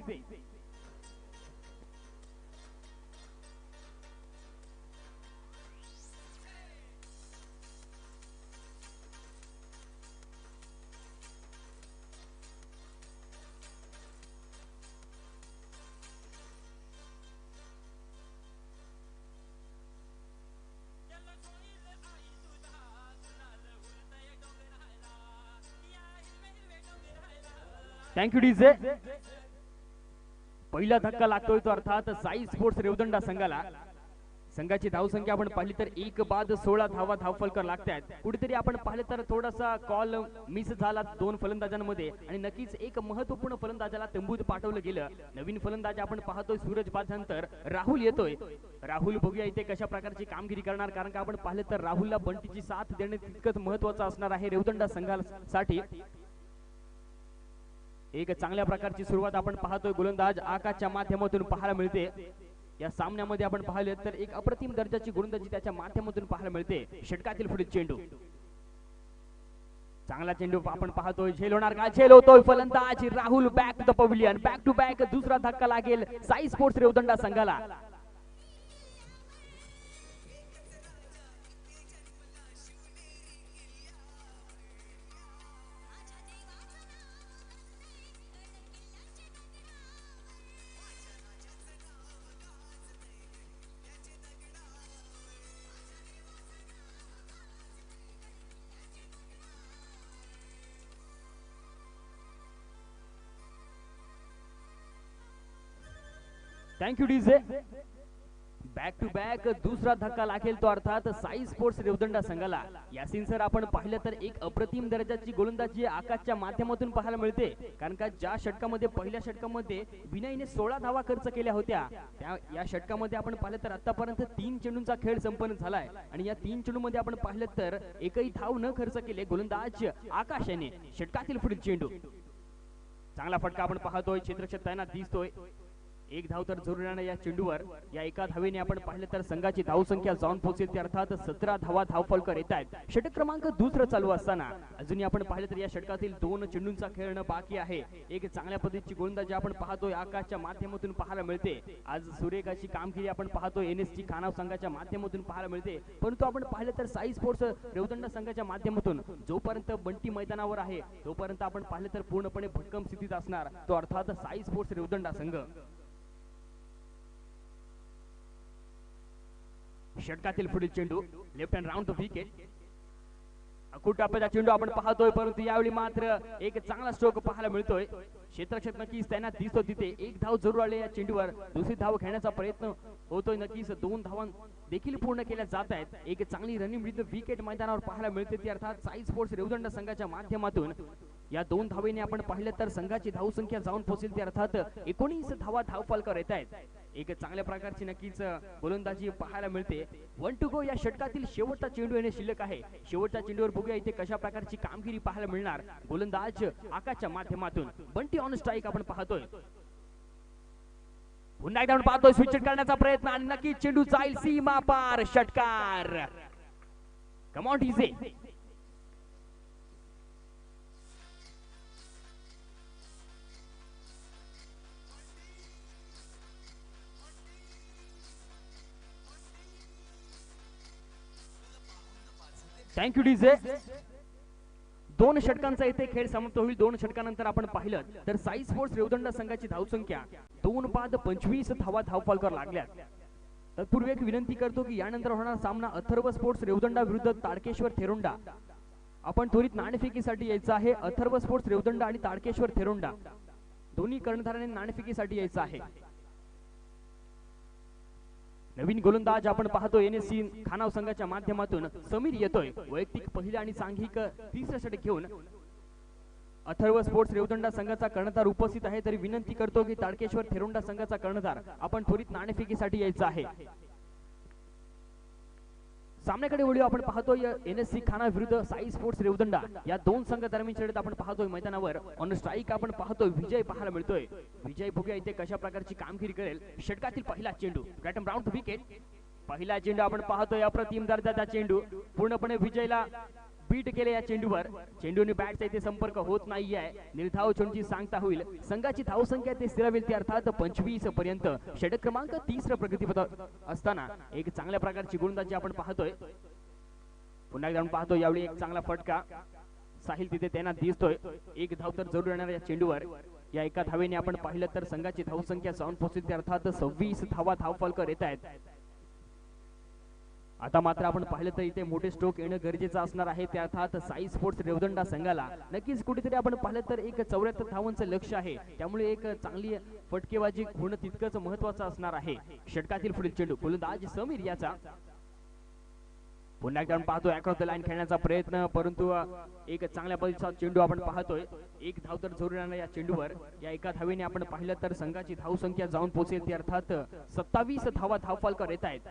Thank you DJ. पहिला धक्का लागतोय तो अर्थात साई स्पोर्ट्स रेवदंडा संघाला. संघाची धावसंख्या आपण पाहिली तर एक बाद 16 धावा धावफलकर लागतात. कुठेतरी आपण पाहिलं तर थोडासा कॉल मिस झाला दोन फलंदाजांमध्ये आणि नक्कीच एक महत्वपूर्ण फलंदाजाला तंबूत पाठवलं गेलं. नवीन फलंदाज आपण पाहतोय सूरज बादनंतर राहुल येतोय. राहुल बघूया इथे कशा प्रकारची कामगिरी करणार, कारण का आपण पाहिलं तर राहुलला बंटीची साथ देणे तितकंच महत्वाचं असणार आहे रेवदंडा संघासाठी. एक चांगल्या प्रकारची सुरुवात आपण पाहतोय गोलंदाज आकाशच्या माध्यमातून पाहायला मिळते. या सामन्यामध्ये आपण पाहिले तर एक अप्रतिम दर्जाची गोलंदाजी त्याच्या माध्यमातून पाहायला मिळते. षटकातील पुढील चेंडू चांगला चेंडू आपण पाहतोय. झेल होणार का? झेल होतोय फलंदाज Rahul. Back to the pavilion. Back to back दुसरा धक्का लागेल साई स्पोर्ट्स रेवदंडा संघाला. Thank you DJ. Back to back दुसरा धक्का लागेल तो अर्थात साई स्पोर्ट्स रेवदंडा संघाला. यासिन सर आपण पाहिलं तर एक अप्रतिम दर्जाची गोलंदाजी आकाशच्या माध्यमातून पाहायला मिळते, कारण का ज्या षटकामध्ये पहिल्या षटकामध्ये विनयने 16 धावा खर्च केल्या होत्या, त्या या षटकामध्ये आपण पाहिलं तर आतापर्यंत 3 चेंडूंचा खेळ संपन्न झालाय आणि या 3 चेंडूमध्ये आपण पाहिलं तर एकही धाव न खर्च केले गोलंदाज आकाश याने. षटकातील पुढील चेंडू चांगला फटका आपण पाहतोय. क्षेत्ररक्षक तैनात दिसतोय. एक धाव तर जरूर येणार या चेंडूवर. या एका धावेने आपण पाहिलं तर संघाची धावसंख्या जाऊन पोहोचेल, अर्थात 17 धावा धावफलकर येत आहेत. षटक क्रमांक दुसरं चालू असताना अजूनही आपण पाहिलं तर या षटकातील 2 चेंडूंचा खेळणं बाकी आहे. एक चांगल्या पद्धतीची गोलंदाजी आपण पाहतोय आकाशच्या माध्यमातून पाहायला मिळते. आज सुरेखाची कामगिरी आपण पाहतोय NSC खानाव संघाच्या माध्यमातून पाहायला मिळते. परंतु आपण पाहिलं तर साई स्पोर्ट्स रेवदंडा संघाच्या माध्यमातून जोपर्यंत बंटी मैदानावर आहे तोपर्यंत आपण पाहिलं तर पूर्णपणे भक्कम स्थितीत असणार तो अर्थात साई स्पोर्ट्स रेवदंडा संघ. षटकातील पुढील चेंडू left hand round the wicket. कुटापचा चेंडू आपण पाहतोय, परंतु यावेळी मात्र एक चांगला स्ट्रोक पाहायला मिळतोय. क्षेत्ररक्षक नक्कीच त्यांना दिसतो तिथे. एक धाव जरूर आले या चेंडूवर. दुसरी धाव घेण्याचा प्रयत्न होतोय. नक्कीच 2 धावा देखील पूर्ण केल्या जात आहेत. एक चांगली रनिंग विकेट मैदानावर पाहायला मिळते ती अर्थात साई स्पोर्ट्स रेवदंडा संघाच्या माध्यमातून. या 2 धावेने आपण पाहिलं तर संघाची धावसंख्या जाऊन पोहोचेल ती अर्थात 19 धावा धावफलकावर येत आहेत. एक चांगल्या प्रकारची नक्कीच गोलंदाजी पाहायला मिळते. 1 टू गो या षटकातील शेवटचा चेंडू येणे शिल्लक आहे. शेवटच्या चेंडूवर बघूया इथे कशा प्रकारची कामगिरी पाहायला मिळणार. गोलंदाज आकाशच्या माध्यमातून बंटी ऑन स्ट्राईक आपण पाहतोय. पुन्हा एकदा आपण पाहतोय स्विच करण्याचा प्रयत्न आणि नक्की चेंडू जाईल सीमा पार. षटकार. कम ऑन डीजे. Thank you DJ. 2 षटकांचा इथे खेळ समाप्त होईल. 2 षटकानंतर आपण पाहिलं तर साई स्पोर्ट्स रेवदंडा संघाची धावसंख्या 2 बाद 25 धावा धावफलकावर लागल्यात. तत्पूर्वी एक विनंती करतो की यानंतर होणारा सामना अथर्व स्पोर्ट्स रेवदंडा विरुद्ध ताडकेश्वर थेरोंडा. आपण त्वरित नाणेफेकीसाठी यायचं आहे. अथर्व स्पोर्ट्स रेवदंडा आणि ताडकेश्वर थेरोंडा दोन्ही कर्णधारांनी नाणेफेकीसाठी यायचं आहे. नवीन गोलंदाज आपण पाहतो एनएससी खानाव संघाच्या माध्यमातून समीर येतोय. वैयक्तिक पहिल्या आणि सांघिक तिसऱ्या षटक घेऊन अथर्व स्पोर्ट्स रेवदंडा संघाचा कर्णधार उपस्थित आहे. तरी विनंती करतो की ताडकेश्वर थेरोंडा संघाचा कर्णधार आपण त्वरित नाणेफेकीसाठी यायचं आहे. सामन्याकडे वळू. आपण पाहतोय एनएससी खाना विरुद्ध साई स्पोर्ट्स रेवदंडा या 2 संघ दरम्यान लढत आपण पाहतोय. मैदानावर ऑन स्ट्राईक आपण पाहतोय विजय पाहायला मिळतोय. विजय बघूया इथे कशा प्रकारची कामगिरी करेल. षटकातील पहिला चेंडू रॅटम राउंड टू विकेट. पहिला चेंडू आपण पाहतोय अप्रतिम दर्जाचा चेंडू. पूर्णपणे विजयला बीट केले या चेंडूवर. चेंडूने बॅटचा इथे संपर्क होत नाहीये. निर्धाव चेंडूची सांगता होईल. संघाची धावसंख्या ते स्थिरावेल ती अर्थात 25 पर्यंत. षटक क्रमांक 30 प्रगतीपथावर असताना एक चांगल्या प्रकारची गोलंदाजी आपण पाहतोय. पुन्हा एकदा आपण पाहतोय यावेळी एक चांगला फटका साहिल तिथे त्यांना दिसतोय. एक धाव तर जरूर येणार या चेंडूवर. या एका धावेने आपण पाहिलं तर संघाची धावसंख्या जाऊन पोहोचेल ती अर्थात 26 धावा धावफलकावर येत आहेत. आता मात्र आपण पाहिलं तर इथे मोठे स्ट्रोक येणं गरजेचं असणार आहे. त्या अर्थात साई स्पोर्ट्स रेवदंडा संघाला नक्कीच कुठेतरी आपण पाहिलं तर एक 74 धावांचं लक्ष आहे. त्यामुळे एक चांगली फटकेबाजी होणं तितकंच महत्वाचं असणार आहे. षटकातील पुढील चेंडू गोलंदाज समीर याचा. पुन्हा एकदा आपण पाहतोय अक्रॉस द लाईन खेळण्याचा प्रयत्न, परंतु एक चांगल्या पद्धतीचा चेंडू आपण पाहतोय. एक धाव तर जरूर येणार या चेंडूवर. या एका धावेने आपण पाहिलं तर संघाची धावसंख्या जाऊन पोहोचेल ती अर्थात 27 धावा धावफलकावर येत आहेत.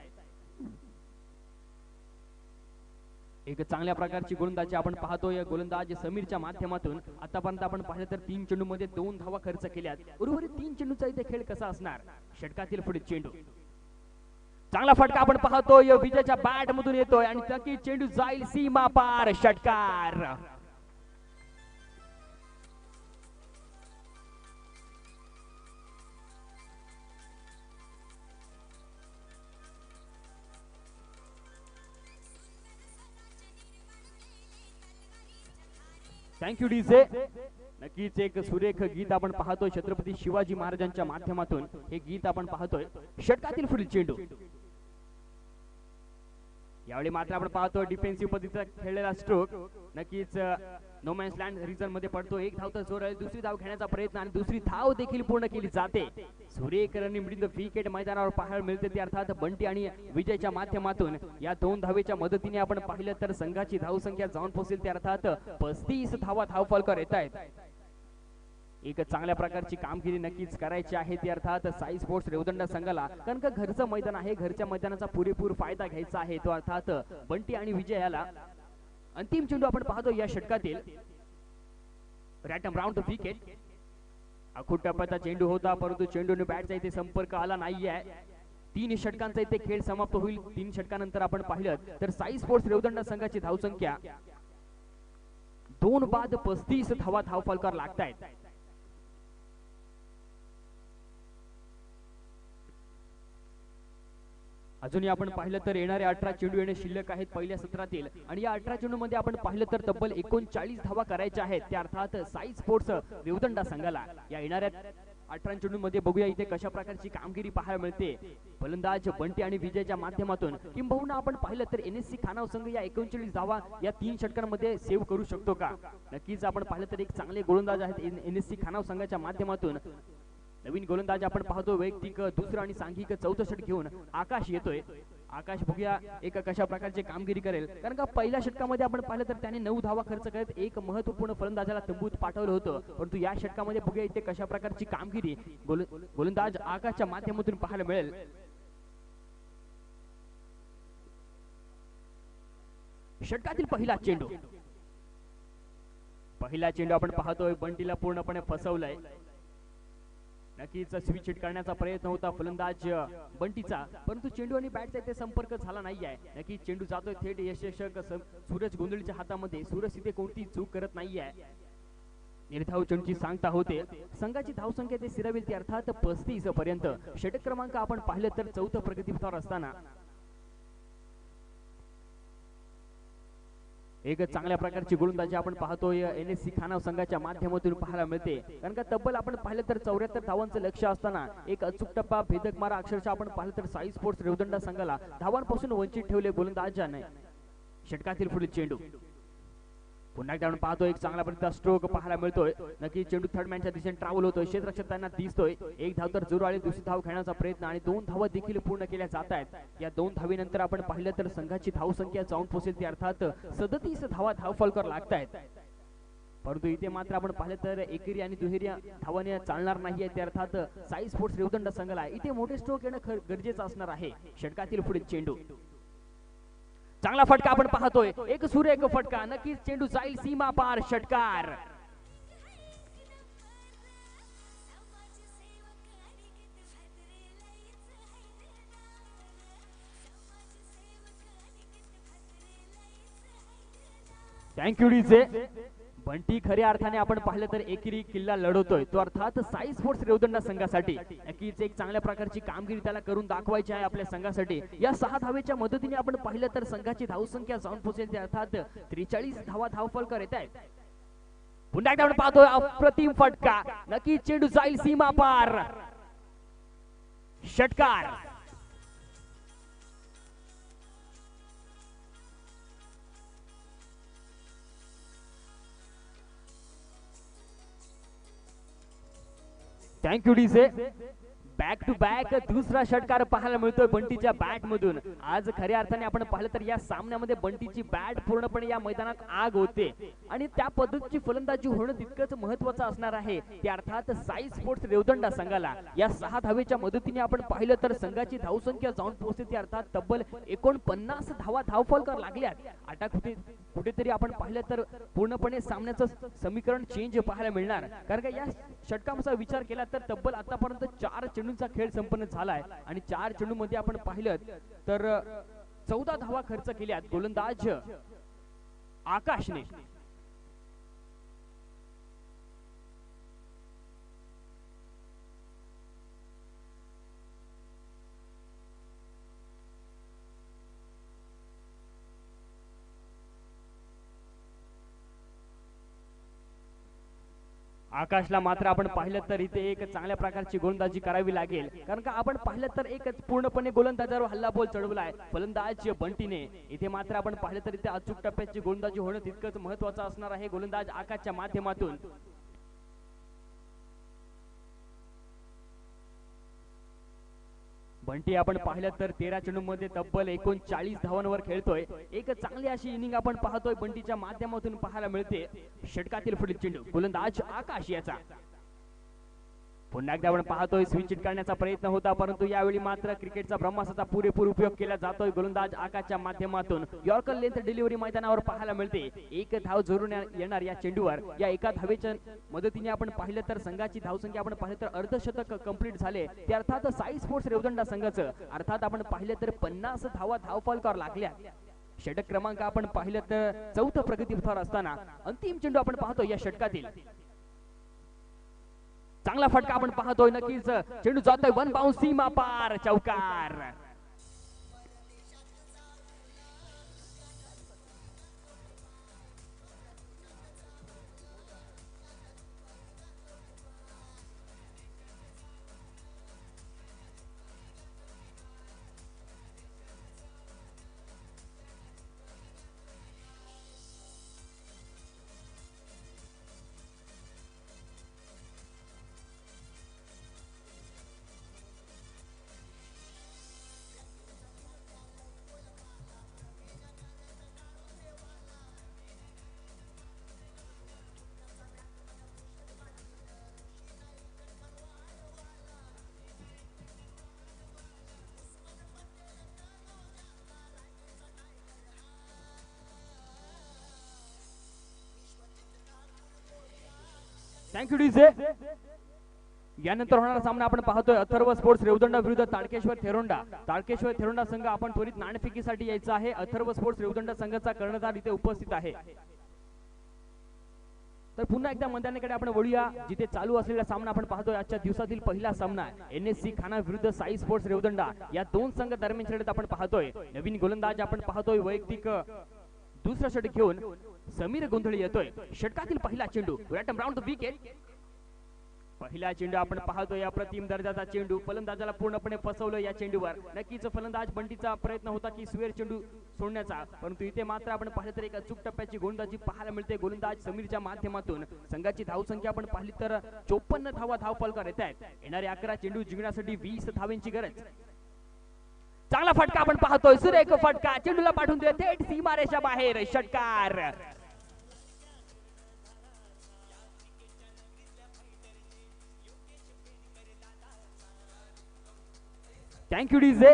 एक चांगल्या प्रकारची गोलंदाजी आपण पाहतोय गोलंदाज समीरच्या माध्यमातून. आतापर्यंत आपण पाहिलं तर 3 चेंडू मध्ये 2 धावा खर्च केल्यात. उर्वरित 3 चेंडूचा इथे खेळ कसा असणार. षटकातील पुढील चेंडू चांगला फटका आपण पाहतोय विजयच्या बॅट मधून येतोय आणि नक्की चेंडू जाईल सीमा पार. षटकार. Thank you DJ. नक्कीच एक सुरेख गीत आपण पाहतोय छत्रपती शिवाजी महाराजांच्या माध्यमातून हे गीत आपण पाहतोय. षटकातील पुढील चेंडू यावेळी मात्र आपण पाहतोय डिफेन्सिव्ह पद्धतीचा खेळलेला स्ट्रोक नक्कीच नो मॅन्स लँड रिजन मध्ये पडतो. एक धाव तर जोर आहे. दुसरी धाव घेण्याचा प्रयत्न आणि दुसरी धाव देखील पूर्ण केली जाते. सुरेख रनिंग विकेट मैदानावर पाहायला मिळते ते अर्थात बंटी आणि विजयच्या माध्यमातून. या 2 धावेच्या मदतीने आपण पाहिलं तर संघाची धावसंख्या जाऊन पोहोचेल ते अर्थात 35 धावा धावफलकावर येत आहेत. एक चांगल्या प्रकारची कामगिरी नक्कीच करायची आहे ती अर्थात साई स्पोर्ट्स रेवदंडा संघाला. कारण का घरचं मैदान आहे. घरच्या मैदानाचा पुरेपूर फायदा घ्यायचा आहे तो अर्थात बंटी आणि विजय याला. अंतिम चेंडू आपण पाहतो या षटकातील रॅटम राउंड टू विकेट. अखूट टप्प्याचा चेंडू होता परंतु चेंडूने बॅटचा इथे संपर्क आला नाहीये. 3 षटकांचा इथे खेळ समाप्त होईल. 3 षटकानंतर आपण पाहिलं तर साई स्पोर्ट्स रेवदंडा संघाची धावसंख्या 2 बाद 35 धावा धावफलकावर लागतायत. अजूनही आपण पाहिलं तर येणारे 18 चेंडू येणे शिल्लक आहेत पहिल्या सत्रातील आणि या 18 चेंडू मध्ये आपण पाहिलं तर तब्बल 39 धावा करायच्या आहेत. त्या अर्थात साई स्पोर्ट्स रेवदंडा संघाला. या येणाऱ्या 18 चेंडूंमध्ये बघूया इथे कशा प्रकारची कामगिरी पाहायला मिळते फलंदाज बंटी आणि विजयच्या माध्यमातून. किंबहुना आपण पाहिलं तर NSC खानाव संघ या 39 धावा या 3 षटकांमध्ये सेव्ह करू शकतो का? नक्कीच आपण पाहिलं तर एक चांगले गोलंदाज आहेत NSC खानाव संघाच्या माध्यमातून. नवीन गोलंदाज आपण पाहतो वैयक्तिक दुसरं आणि सांघिक चौथं षटक घेऊन आकाश येतोय. आकाश बघूया एक कशा प्रकारची कामगिरी करेल, कारण का पहिल्या षटकामध्ये आपण पाहिलं तर त्याने 9 धावा खर्च करत एक महत्वपूर्ण फलंदाजाला तंबूत पाठवलं होतं. परंतु या षटकामध्ये बघूया इथे कशा प्रकारची कामगिरी गोलंदाज आकाशच्या माध्यमातून पाहायला मिळेल. षटकातील पहिला चेंडू आपण पाहतोय बंटीला पूर्णपणे फसवलंय. नक्कीच स्विच हिट करण्याचा प्रयत्न होता फलंदाज बंटीचा, परंतु चेंडू आणि बॅटचा इथे संपर्क झाला नाही आहे. नक्कीच चेंडू जातोय थेट यशस्वी सूरज गोंधळीच्या हातामध्ये. सूरज इथे कोणती चूक करत नाहीये. निर्धाव चेंडूची सांगता होते. संघाची धावसंख्या ते सिरावेल ती अर्थात 35 पर्यंत. षटक क्रमांक आपण पाहिलं तर चौथं प्रगतीपथावर असताना एक चांगल्या प्रकारची गोलंदाजी आपण पाहतोय NSC खानाव संघाच्या माध्यमातून पाहायला मिळते. कारण का तब्बल आपण पाहिलं तर 74 धावांचं लक्ष असताना एक अचूक टप्पा भेदक मारा अक्षरशः आपण पाहिलं तर साई स्पोर्ट्स रेवदंडा संघाला धावांपासून वंचित ठेवले गोलंदाजाने. षटकातील पुढील चेंडू पुन्हा एकदा आपण पाहतोय एक चांगला प्रकारचा स्ट्रोक पाहायला मिळतोय. नक्की चेंडू थर्ड मॅनच्या दिशेने ट्रॅव्हल होतोय. क्षेत्ररक्षक त्यांना दिसतोय. एक धाव तर जरूर आली, दुसरी धाव खेळण्याचा प्रयत्न आणि 2 धावा देखील पूर्ण केल्या जात आहेत. या 2 धावीनंतर आपण पाहिलं तर संघाची धावसंख्या जाऊन पोहोचेल ती अर्थात 37 धावा धावफलकर लागत आहेत. परंतु इथे मात्र आपण पाहिलं तर एकेरी आणि दुहेरी धावाने चालणार नाहीये. त्या अर्थात साई स्पोर्ट्स रेवदंडा संघाला इथे मोठे स्ट्रोक येणं गरजेचं असणार आहे. षटकातील पुढील चेंडू चांगला फटका आपण पाहतोय. एक सुरेख फटका, नक्कीच चेंडू जाईल सीमा पार. षटकार थँक्यू डीजे. बंटी खऱ्या अर्थाने आपण पाहिलं तर एकेरी किल्ला लढवतोय तो अर्थात साई स्पोर्ट्स रेवदंडा संघासाठी. नक्कीच एक चांगल्या प्रकारची कामगिरी त्याला करून दाखवायची आहे आपल्या संघासाठी. या 6 धावेच्या मदतीने आपण पाहिलं तर संघाची धावसंख्या जाऊन पोहोचेल ते अर्थात 43 धावा धावफलकर येत आहेत. पुन्हा एकदा आपण पाहतोय अप्रतिम फटका, नक्कीच चेंडू जाईल सीमा पार. षटकार thank you DJ. Back to back दुसरा षटकार पाहायला मिळतोय बंटीच्या बॅट मधून. आज खऱ्या अर्थाने आपण पाहिलं तर या सामन्यामध्ये बंटीची बॅट पूर्णपणे या मैदानात आग होते आणि त्या पद्धतीची फलंदाजी होणं तितकंच महत्वाचं असणार आहे. त्या अर्थात साई स्पोर्ट्स रेवदंडा संघाला या 6 धावेच्या मदतीने आपण पाहिलं तर संघाची धावसंख्या जाऊन पोहोचते अर्थात तब्बल 49 धावा धावफलकर लागल्यात. आता कुठेतरी आपण पाहिलं तर पूर्णपणे सामन्याचं समीकरण चेंज पाहायला मिळणार. कारण का या षटकांचा विचार केला तर तब्बल आतापर्यंत 4 चेंडूंचा खेळ संपन्न झालाय आणि 4 चेंडूंमध्ये आपण पाहिलं तर 14 धावा खर्च केल्यात गोलंदाज आकाशने. आकाशला मात्र आपण पाहिलं तर इथे एक चांगल्या प्रकारची गोलंदाजी करावी लागेल. कारण का आपण पाहिलं तर एक पूर्णपणे गोलंदाजावर हल्ला बोल चढवलाय फलंदाज बंटीने. इथे मात्र आपण पाहिलं तर इथे अचूक टप्प्याची गोलंदाजी होणं तितकंच महत्वाचं असणार आहे गोलंदाज आकाशच्या माध्यमातून. बंटी आपण पाहिलं तर 13 चेंडूंमध्ये तब्बल 39 धावांवर खेळतोय. एक चांगली अशी इनिंग आपण पाहतोय बंटीच्या माध्यमातून पाहायला मिळते. षटकातील पुढील चेंडू गोलंदाज आकाश याचा. पुन्हा एकदा आपण पाहतोय स्विच हिट करण्याचा प्रयत्न होता, परंतु यावेळी मात्र क्रिकेटचा ब्रह्मास्त्राचा पुरेपूर उपयोग केला जातोय गोलंदाज आकाशच्या माध्यमातून. यॉर्कर लेंथ डिलिव्हरी मैदानावर पाहायला मिळते. एक धाव जरूर येणार या चेंडूवर. या एका धावेच्या मदतीने आपण पाहिलं तर संघाची धावसंख्या आपण पाहिलं तर अर्धशतक कंप्लीट झाले. ते अर्थात साई स्पोर्ट्स रेवदंडा संघाचं अर्थात आपण पाहिलं तर 50 धावा धावफलकावर लागल्या. षटक क्रमांक आपण पाहिलं तर 4थं प्रगतीपथावर असताना अंतिम चेंडू आपण पाहतो या षटकातील. चांगला फटका आपण पाहतोय. नक्कीच चेंडू जातोय वन बाउंस सीमा पार. चौकार थँक्यू डीजे. यानंतर होणारा सामना आपण पाहतोय अथर्व स्पोर्ट्स रेवदंडा विरुद्ध ताडकेश्वर थेरोंडा. ताडकेश्वर थेरोंडा संघ आपण त्वरित नाणेफेकीसाठी यायचा आहे. अथर्व स्पोर्ट्स रेवदंडा संघाचा कर्णधार इथे उपस्थित आहे. तर पुन्हा एकदा मैदानाकडे आपण वळूया, जिथे चालू असलेला सामना आपण पाहतोय. आजच्या दिवसातील पहिला सामना NSC खाना विरुद्ध साई स्पोर्ट्स रेवदंडा या दोन संघ दरम्यान लढत आपण पाहतोय. नवीन गोलंदाज आपण पाहतोय वैयक्तिक दुसरा षटक घेऊन समीर गोंधळी येतोय. षटकातील पहिला चेंडू रॅट अराउंड द विकेट. पहिला चेंडू आपण पाहतोय अप्रतिम दर्जाचा चेंडू. फलंदाजाला पूर्णपणे फसवलं या चेंडूवर. नक्कीच फलंदाज बंटीचा प्रयत्न होता की स्वेर चेंडू सोडण्याचा, परंतु इथे मात्र आपण पाहिलं तर एक अचूक टप्प्याची गोलंदाजी पाहायला मिळते गोलंदाज समीरच्या माध्यमातून. संघाची धावसंख्या आपण पाहिली तर 54 धावा धावफलकार येत आहेत. येणारे 11 चेंडू जिंकण्यासाठी 20 धावांची गरज. चांगला फटका आपण पाहतोय, सुरेख फटका, चेंडूला पाठवून दिले थेट सीमारेषा बाहेर. षटकार. Thank you DJ.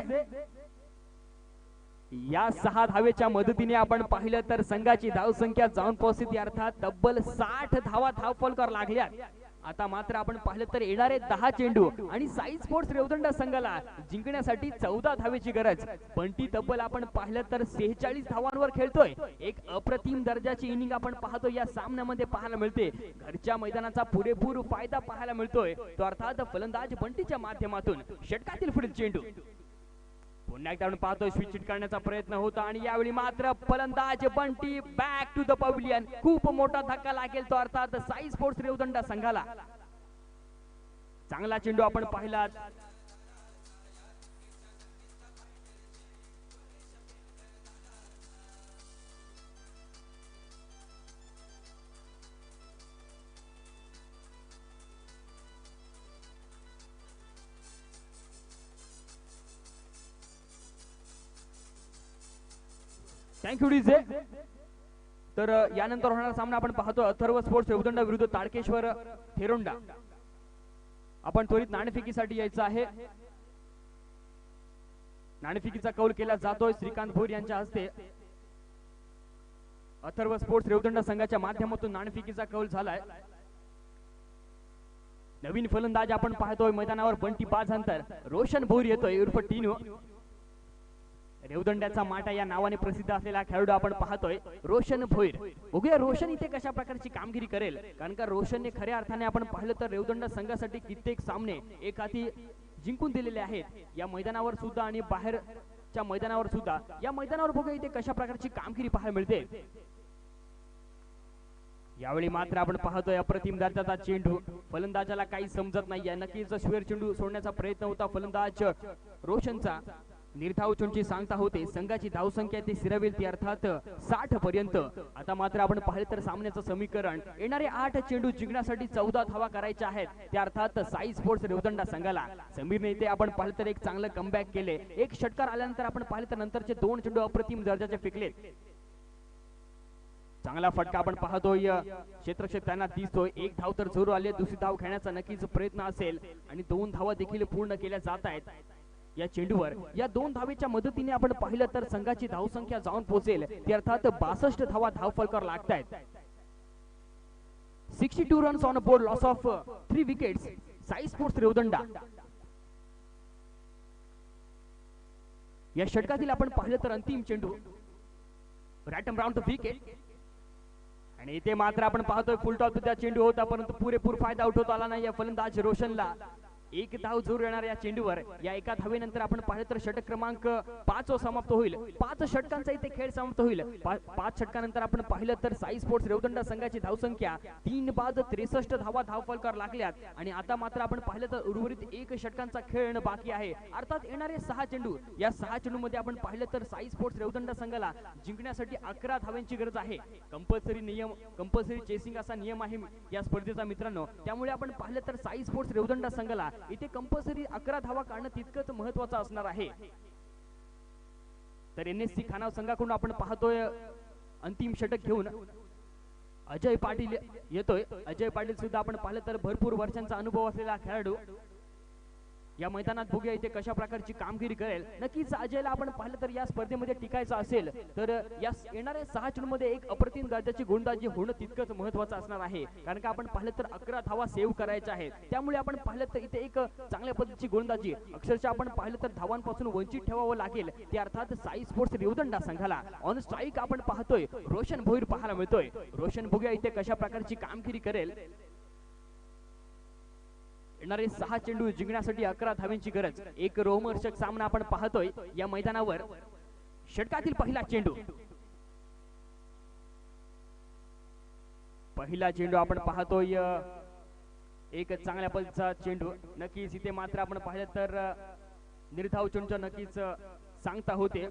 या 6 धावेच्या मदतीने आपण पाहिलं तर संघाची धावसंख्या जाऊन पोहोचली, अर्थात तब्बल 60 धावा धावफलकार लागल्या. आता मात्र आपण पाहिलं तर येणारे 10 चेंडू आणि साई स्पोर्ट्स रेवदंडा संघाला जिंकण्यासाठी 14 धावेची गरज. बंटी तब्बल आपण पाहिलं तर 46 धावांवर खेळतोय. एक अप्रतिम दर्जाची इनिंग आपण पाहतो या सामन्यामध्ये पाहायला मिळते. घरच्या मैदानाचा पुरेपूर फायदा पाहायला मिळतोय, तो अर्थात फलंदाज बंटीच्या माध्यमातून. षटकातील पुढील चेंडू पुन्हा एकदा आपण पाहतोय स्विच हिट करण्याचा प्रयत्न होता आणि यावेळी मात्र फलंदाज Bunty back to the pavilion. खूप मोठा धक्का लागेल तो अर्थात साई स्पोर्ट्स रेवदंडा संघाला. चांगला चेंडू आपण पाहिला. Thank you DJ. तर यानंतर होणारा सामना आपण पाहतो अथर्व स्पोर्ट्स रेवदंडा विरुद्ध ताडकेश्वर थेरोंडा. आपण त्वरित नाणेफेकीसाठी यायचं आहे. नाणेफेकीचा कौल केला जातोय श्रीकांत भोर यांच्या हस्ते. अथर्व स्पोर्ट्स रेवदंडा संघाच्या माध्यमातून नाणेफेकीचा कौल झालाय. नवीन फलंदाज आपण पाहतोय मैदानावर बंटी बाजांतर. रोशन भोर येतोय उर्फ टीनू. रेवदंड्याचा माटा या नावाने प्रसिद्ध असलेला खेळाडू आपण पाहतोय रोशन भोईर. बघूया रोशन इथे कशा प्रकारची कामगिरी करेल, कारण का रोशनने खऱ्या अर्थाने आपण पाहिलं तर रेवदंडा संघासाठी कित्येक सामने एक हाती जिंकून दिलेले आहेत या मैदानावर सुद्धा आणि बाहेरच्या मैदानावर सुद्धा. या मैदानावर बघूया इथे कशा प्रकारची कामगिरी पाहायला मिळते. यावेळी मात्र आपण पाहतोय अप्रतिम दर्जाचा चेंडू. फलंदाजाला काही समजत नाहीये. नक्कीच स्वेर चेंडू सोडण्याचा प्रयत्न होता फलंदाज रोशनचा. निर्धाव चेंडूची सांगता होते. संघाची धावसंख्या ते सिरवेल ती अर्थात 60 पर्यंत. आता मात्र आपण पाहिले तर सामन्याचं समीकरण येणारे 8 चेंडू जिंकण्यासाठी 14 धावा करायच्या आहेत, त्या अर्थात साई स्पोर्ट्स रेवदंडा संघाला. समीरने इथे आपण पाहिलं तर एक चांगलं कमबॅक केले. एक षटकार आल्यानंतर आपण पाहिलं तर नंतरचे 2 चेंडू अप्रतिम दर्जाचे फेकलेत. चांगला फटका आपण पाहतोय क्षेत्रक्षेत्रांना दिसतोय. एक धाव तर जरूर आली. दुसरी धाव खेळण्याचा नक्कीच प्रयत्न असेल आणि 2 धावा देखील पूर्ण केल्या जात आहेत या चेंडूवर. या 2 धावेच्या मदतीने आपण पाहिलं तर संघाची धावसंख्या जाऊन पोहोचेल ती अर्थात 62 धावा धावफलकार लागतायत. 62 runs on board, loss of 3 wickets. Sai sports Revdanda. या षटकातील आपण पाहिलं तर अंतिम चेंडू रॅटम राउंड द विकेट आणि इथे मात्र आपण पाहतोय फुल टॉप त्या चेंडू होता, परंतु पुरेपूर फायदा उठवता आला नाही या फलंदाज रोशनला. एक धाव जरूर येणार या चेंडूवर. या एका धावेनंतर आपण पाहिलं तर षटक क्रमांक 5 समाप्त होईल. 5 षटकांचा इथे खेळ समाप्त होईल. 5 षटकानंतर आपण पाहिलं तर साई स्पोर्ट्स रेवदंडा संघाची धावसंख्या 3 बाद 63 धावा धावफलकार लागल्यात आणि आता मात्र आपण पाहिलं तर उर्वरित 1 षटकांचा खेळ बाकी आहे, अर्थात येणारे 6 चेंडू. या 6 चेंडू मध्ये आपण पाहिलं तर साई स्पोर्ट्स रेवदंडा संघाला जिंकण्यासाठी 11 धावांची गरज आहे. कंपल्सरी चेसिंग असा नियम आहे या स्पर्धेचा मित्रांनो. त्यामुळे आपण पाहिलं तर साई स्पोर्ट्स रेवदंडा संघाला इथे कंपल्सरी 11 धावा काढणं तितकंच महत्वाचं असणार आहे. तर NSC खानाव संघाकडून आपण पाहतोय अंतिम षटक घेऊन अजय पाटील येतोय. अजय पाटील सुद्धा आपण पाहिलं तर भरपूर वर्षांचा अनुभव असलेला खेळाडू. या मैदानात बघूया इथे कशा प्रकारची कामगिरी करेल. नक्कीच अजयला आपण पाहिलं तर या स्पर्धेमध्ये टिकायचं असेल तर या येणाऱ्या 6 चेंडूमध्ये एक अप्रतिम दर्जाची गोलंदाजी होणं तितकंच महत्त्वाचं असणार आहे. कारण का आपण पाहिलं तर 11 धावा सेव्ह करायच्या आहेत. त्यामुळे आपण पाहिलं तर इथे एक चांगल्या पद्धतीची गोलंदाजी अक्षरशः आपण पाहिलं तर धावांपासून वंचित ठेवावं लागेल. ते अर्थात साई स्पोर्ट्स रेवदंडा संघाला. ऑन स्ट्राईक आपण पाहतोय रोशन भोईर पाहायला मिळतोय. रोशन बघूया इथे कशा प्रकारची कामगिरी करेल. येणारे 6 चेंडू जिंकण्यासाठी 11 धाव्यांची गरज. एक रोमहर्षक सामना आपण पाहतोय या मैदानावर. षटकातील पहिला चेंडू आपण पाहतोय. एक चांगल्या पद्धतीचा चेंडू. नक्कीच इथे मात्र आपण पाहिलं तर निर्धाव चेंडूच्या नक्कीच सांगता होते.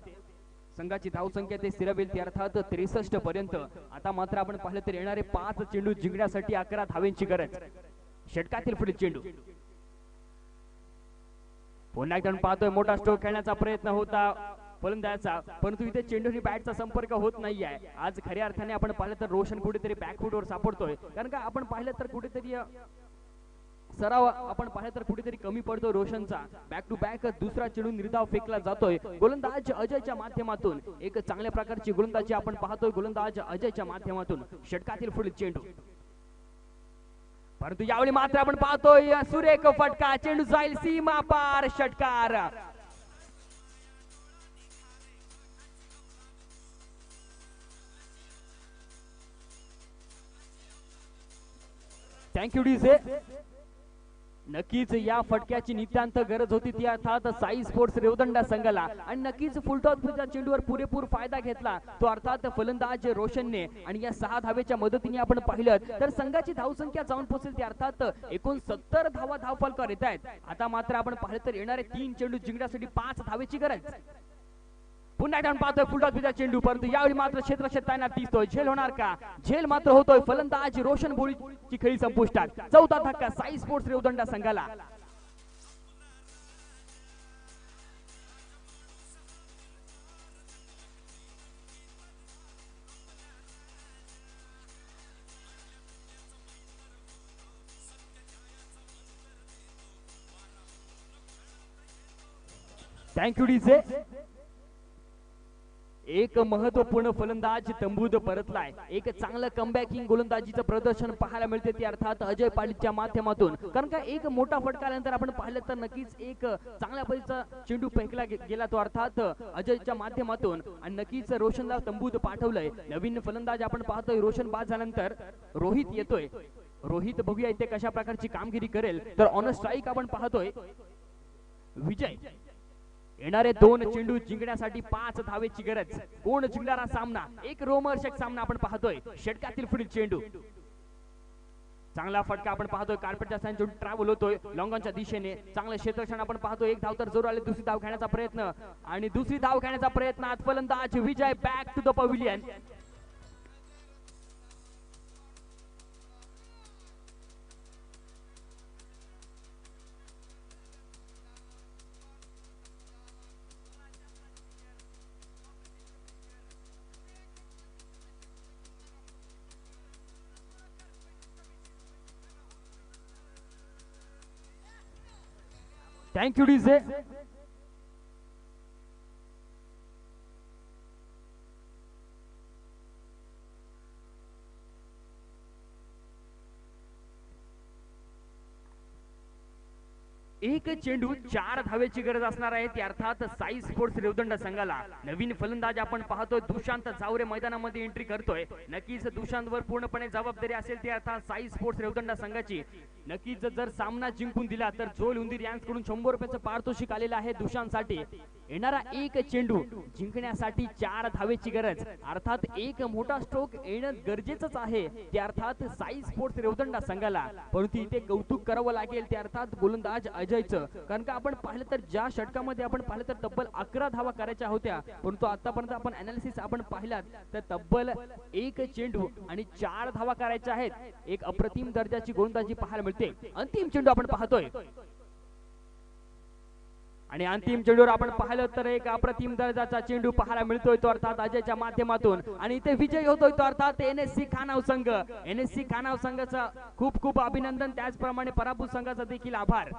संघाची धावसंख्या ते स्थिरवेल ती अर्थात 63 पर्यंत. आता मात्र आपण पाहिलं तर येणारे 5 चेंडू जिंकण्यासाठी 11 धाव्यांची गरज. षटकातील पुढील चेंडू. पुन्हा एकदा पाहतोय मोठा स्ट्रोक खेळण्याचा प्रयत्न होता फलंदाजाचा, परंतु इथे चेंडूनी बॅटचा संपर्क होत नाही आहे. आज खऱ्या अर्थाने आपण पाहिलं तर रोशन कुठेतरी बॅकफुटवर सापडतोय. कारण का आपण पाहिलं तर कुठेतरी सराव आपण पाहिलं तर कुठेतरी कमी पडतो रोशनचा. बॅक टू बॅक दुसरा चेंडू निर्धाव फेकला जातोय. गोलंदाज अजयच्या माध्यमातून एक चांगल्या प्रकारची गोलंदाजी आपण पाहतोय गोलंदाज अजयच्या माध्यमातून. षटकातील पुढील चेंडू. परंतु यावेळी मात्र आपण पाहतोय सुरेख फटका. चेंडू जाईल सीमा पार. षटकार. Thank you DJ. नक्कीच या फटक्याची नितांत गरज होती ती अर्थात साई स्पोर्ट्स रेवदंडा संघाला. आणि नक्कीच फुलटॉसच्या चेंडूवर पुरेपूर फायदा घेतला तो अर्थात फलंदाज रोशनने. आणि या 6 धावेच्या मदतीने आपण पाहिलं तर संघाची धावसंख्या जाऊन पोहोचेल ती अर्थात 69 धावा धावफलकावर येत आहेत. आता मात्र आपण पाहिलं तर येणारे 3 चेंडू जिंकण्यासाठी 5 धावेची गरज. पुन्हा एकदा पाहतोय फुलटॉसचा चेंडू, परंतु यावेळी मात्र क्षेत्ररक्षक तैनात दिसतोय. झेल होणार का? झेल मात्र होतोय. फलंदाज रोशन भोईरची खेळी संपुष्टात. 4था धक्का साई स्पोर्ट्स रेवदंडा संघाला. Thank you DJ. एक महत्वपूर्ण फलंदाज तंबूत परतलाय. एक चांगलं कमबॅकिंग गोलंदाजीचं प्रदर्शन पाहायला मिळते ते अर्थात अजय पाटीलच्या माध्यमातून. कारण का एक मोठा फटका आल्यानंतर आपण पाहिलं तर नक्कीच एक चांगल्या पद्धतीचा चेंडू फेकला गेला तो अर्थात अजयच्या माध्यमातून. आणि नक्कीच रोशनला तंबूत पाठवलंय. नवीन फलंदाज आपण पाहतोय रोशन बाद झाल्यानंतर रोहित येतोय. रोहित बघूया इथे कशा प्रकारची कामगिरी करेल. तर ऑन स्ट्राईक आपण पाहतोय विजय. येणारे 2 चेंडू जिंकण्यासाठी 5 धावेची गरज. कोण जिंकणारा सामना? एक रोमहर्षक सामना आपण पाहतोय. षटकातील पुढील चेंडू. चांगला फटका आपण पाहतोय. कार्पेटच्या चेंडू ट्रॅव्हल होतोय लॉंगॉनच्या दिशेने. चांगलं क्षेत्ररक्षण आपण पाहतोय. एक धाव तर जोर आले. दुसरी धाव घेण्याचा प्रयत्न आणि दुसरी धाव घेण्याचा प्रयत्न. आज फलंदाज Vijay back to the pavilion. Thank you DJ. एक चेंडू 4 धावेची गरज असणार आहे ती अर्थात साई स्पोर्ट्स रेवदंडा संघाला. नवीन फलंदाज आपण पाहतोय दुशांत जावरे मैदानामध्ये एंट्री करतोय. नक्कीच दुशांतवर पूर्णपणे जबाबदारी असेल ती अर्थात साई स्पोर्ट्स रेवदंडा संघाची. नक्कीच जर सामना जिंकून दिला तर जोल उंदीर यांच्याकडून 100 रुपयाचं पारितोषिक आलेलं आहे दुशांतसाठी. येणारा एक चेंडू जिंकण्यासाठी 4 धावेची गरज. अर्थात एक मोठा स्ट्रोक येणं गरजेचंच आहे ते अर्थात साई स्पोर्ट्स रेवदंडा संघाला. परंतु इथे कौतुक करावं लागेल ते अर्थात गोलंदाज अजयचं. कारण का आपण पाहिलं तर ज्या षटकामध्ये आपण पाहिलं तर तब्बल 11 धावा करायच्या होत्या, परंतु आतापर्यंत आपण अनालिसिस आपण पाहिलात तर तब्बल एक चेंडू आणि 4 धावा करायच्या आहेत. एक अप्रतिम दर्जाची गोलंदाजी पाहायला मिळते. अंतिम चेंडू आपण पाहतोय आणि अंतिम चेंडूवर आपण पाहिलं तर एक अप्रतिम दर्जाचा चेंडू पाहायला मिळतोय तो अर्थात अजयच्या माध्यमातून. आणि इथे विजय होतोय तो अर्थात NSC खानाव संघ. NSC खानाव संघाचा खूप खूप अभिनंदन. त्याचप्रमाणे पराभूत संघाचा देखील आभार.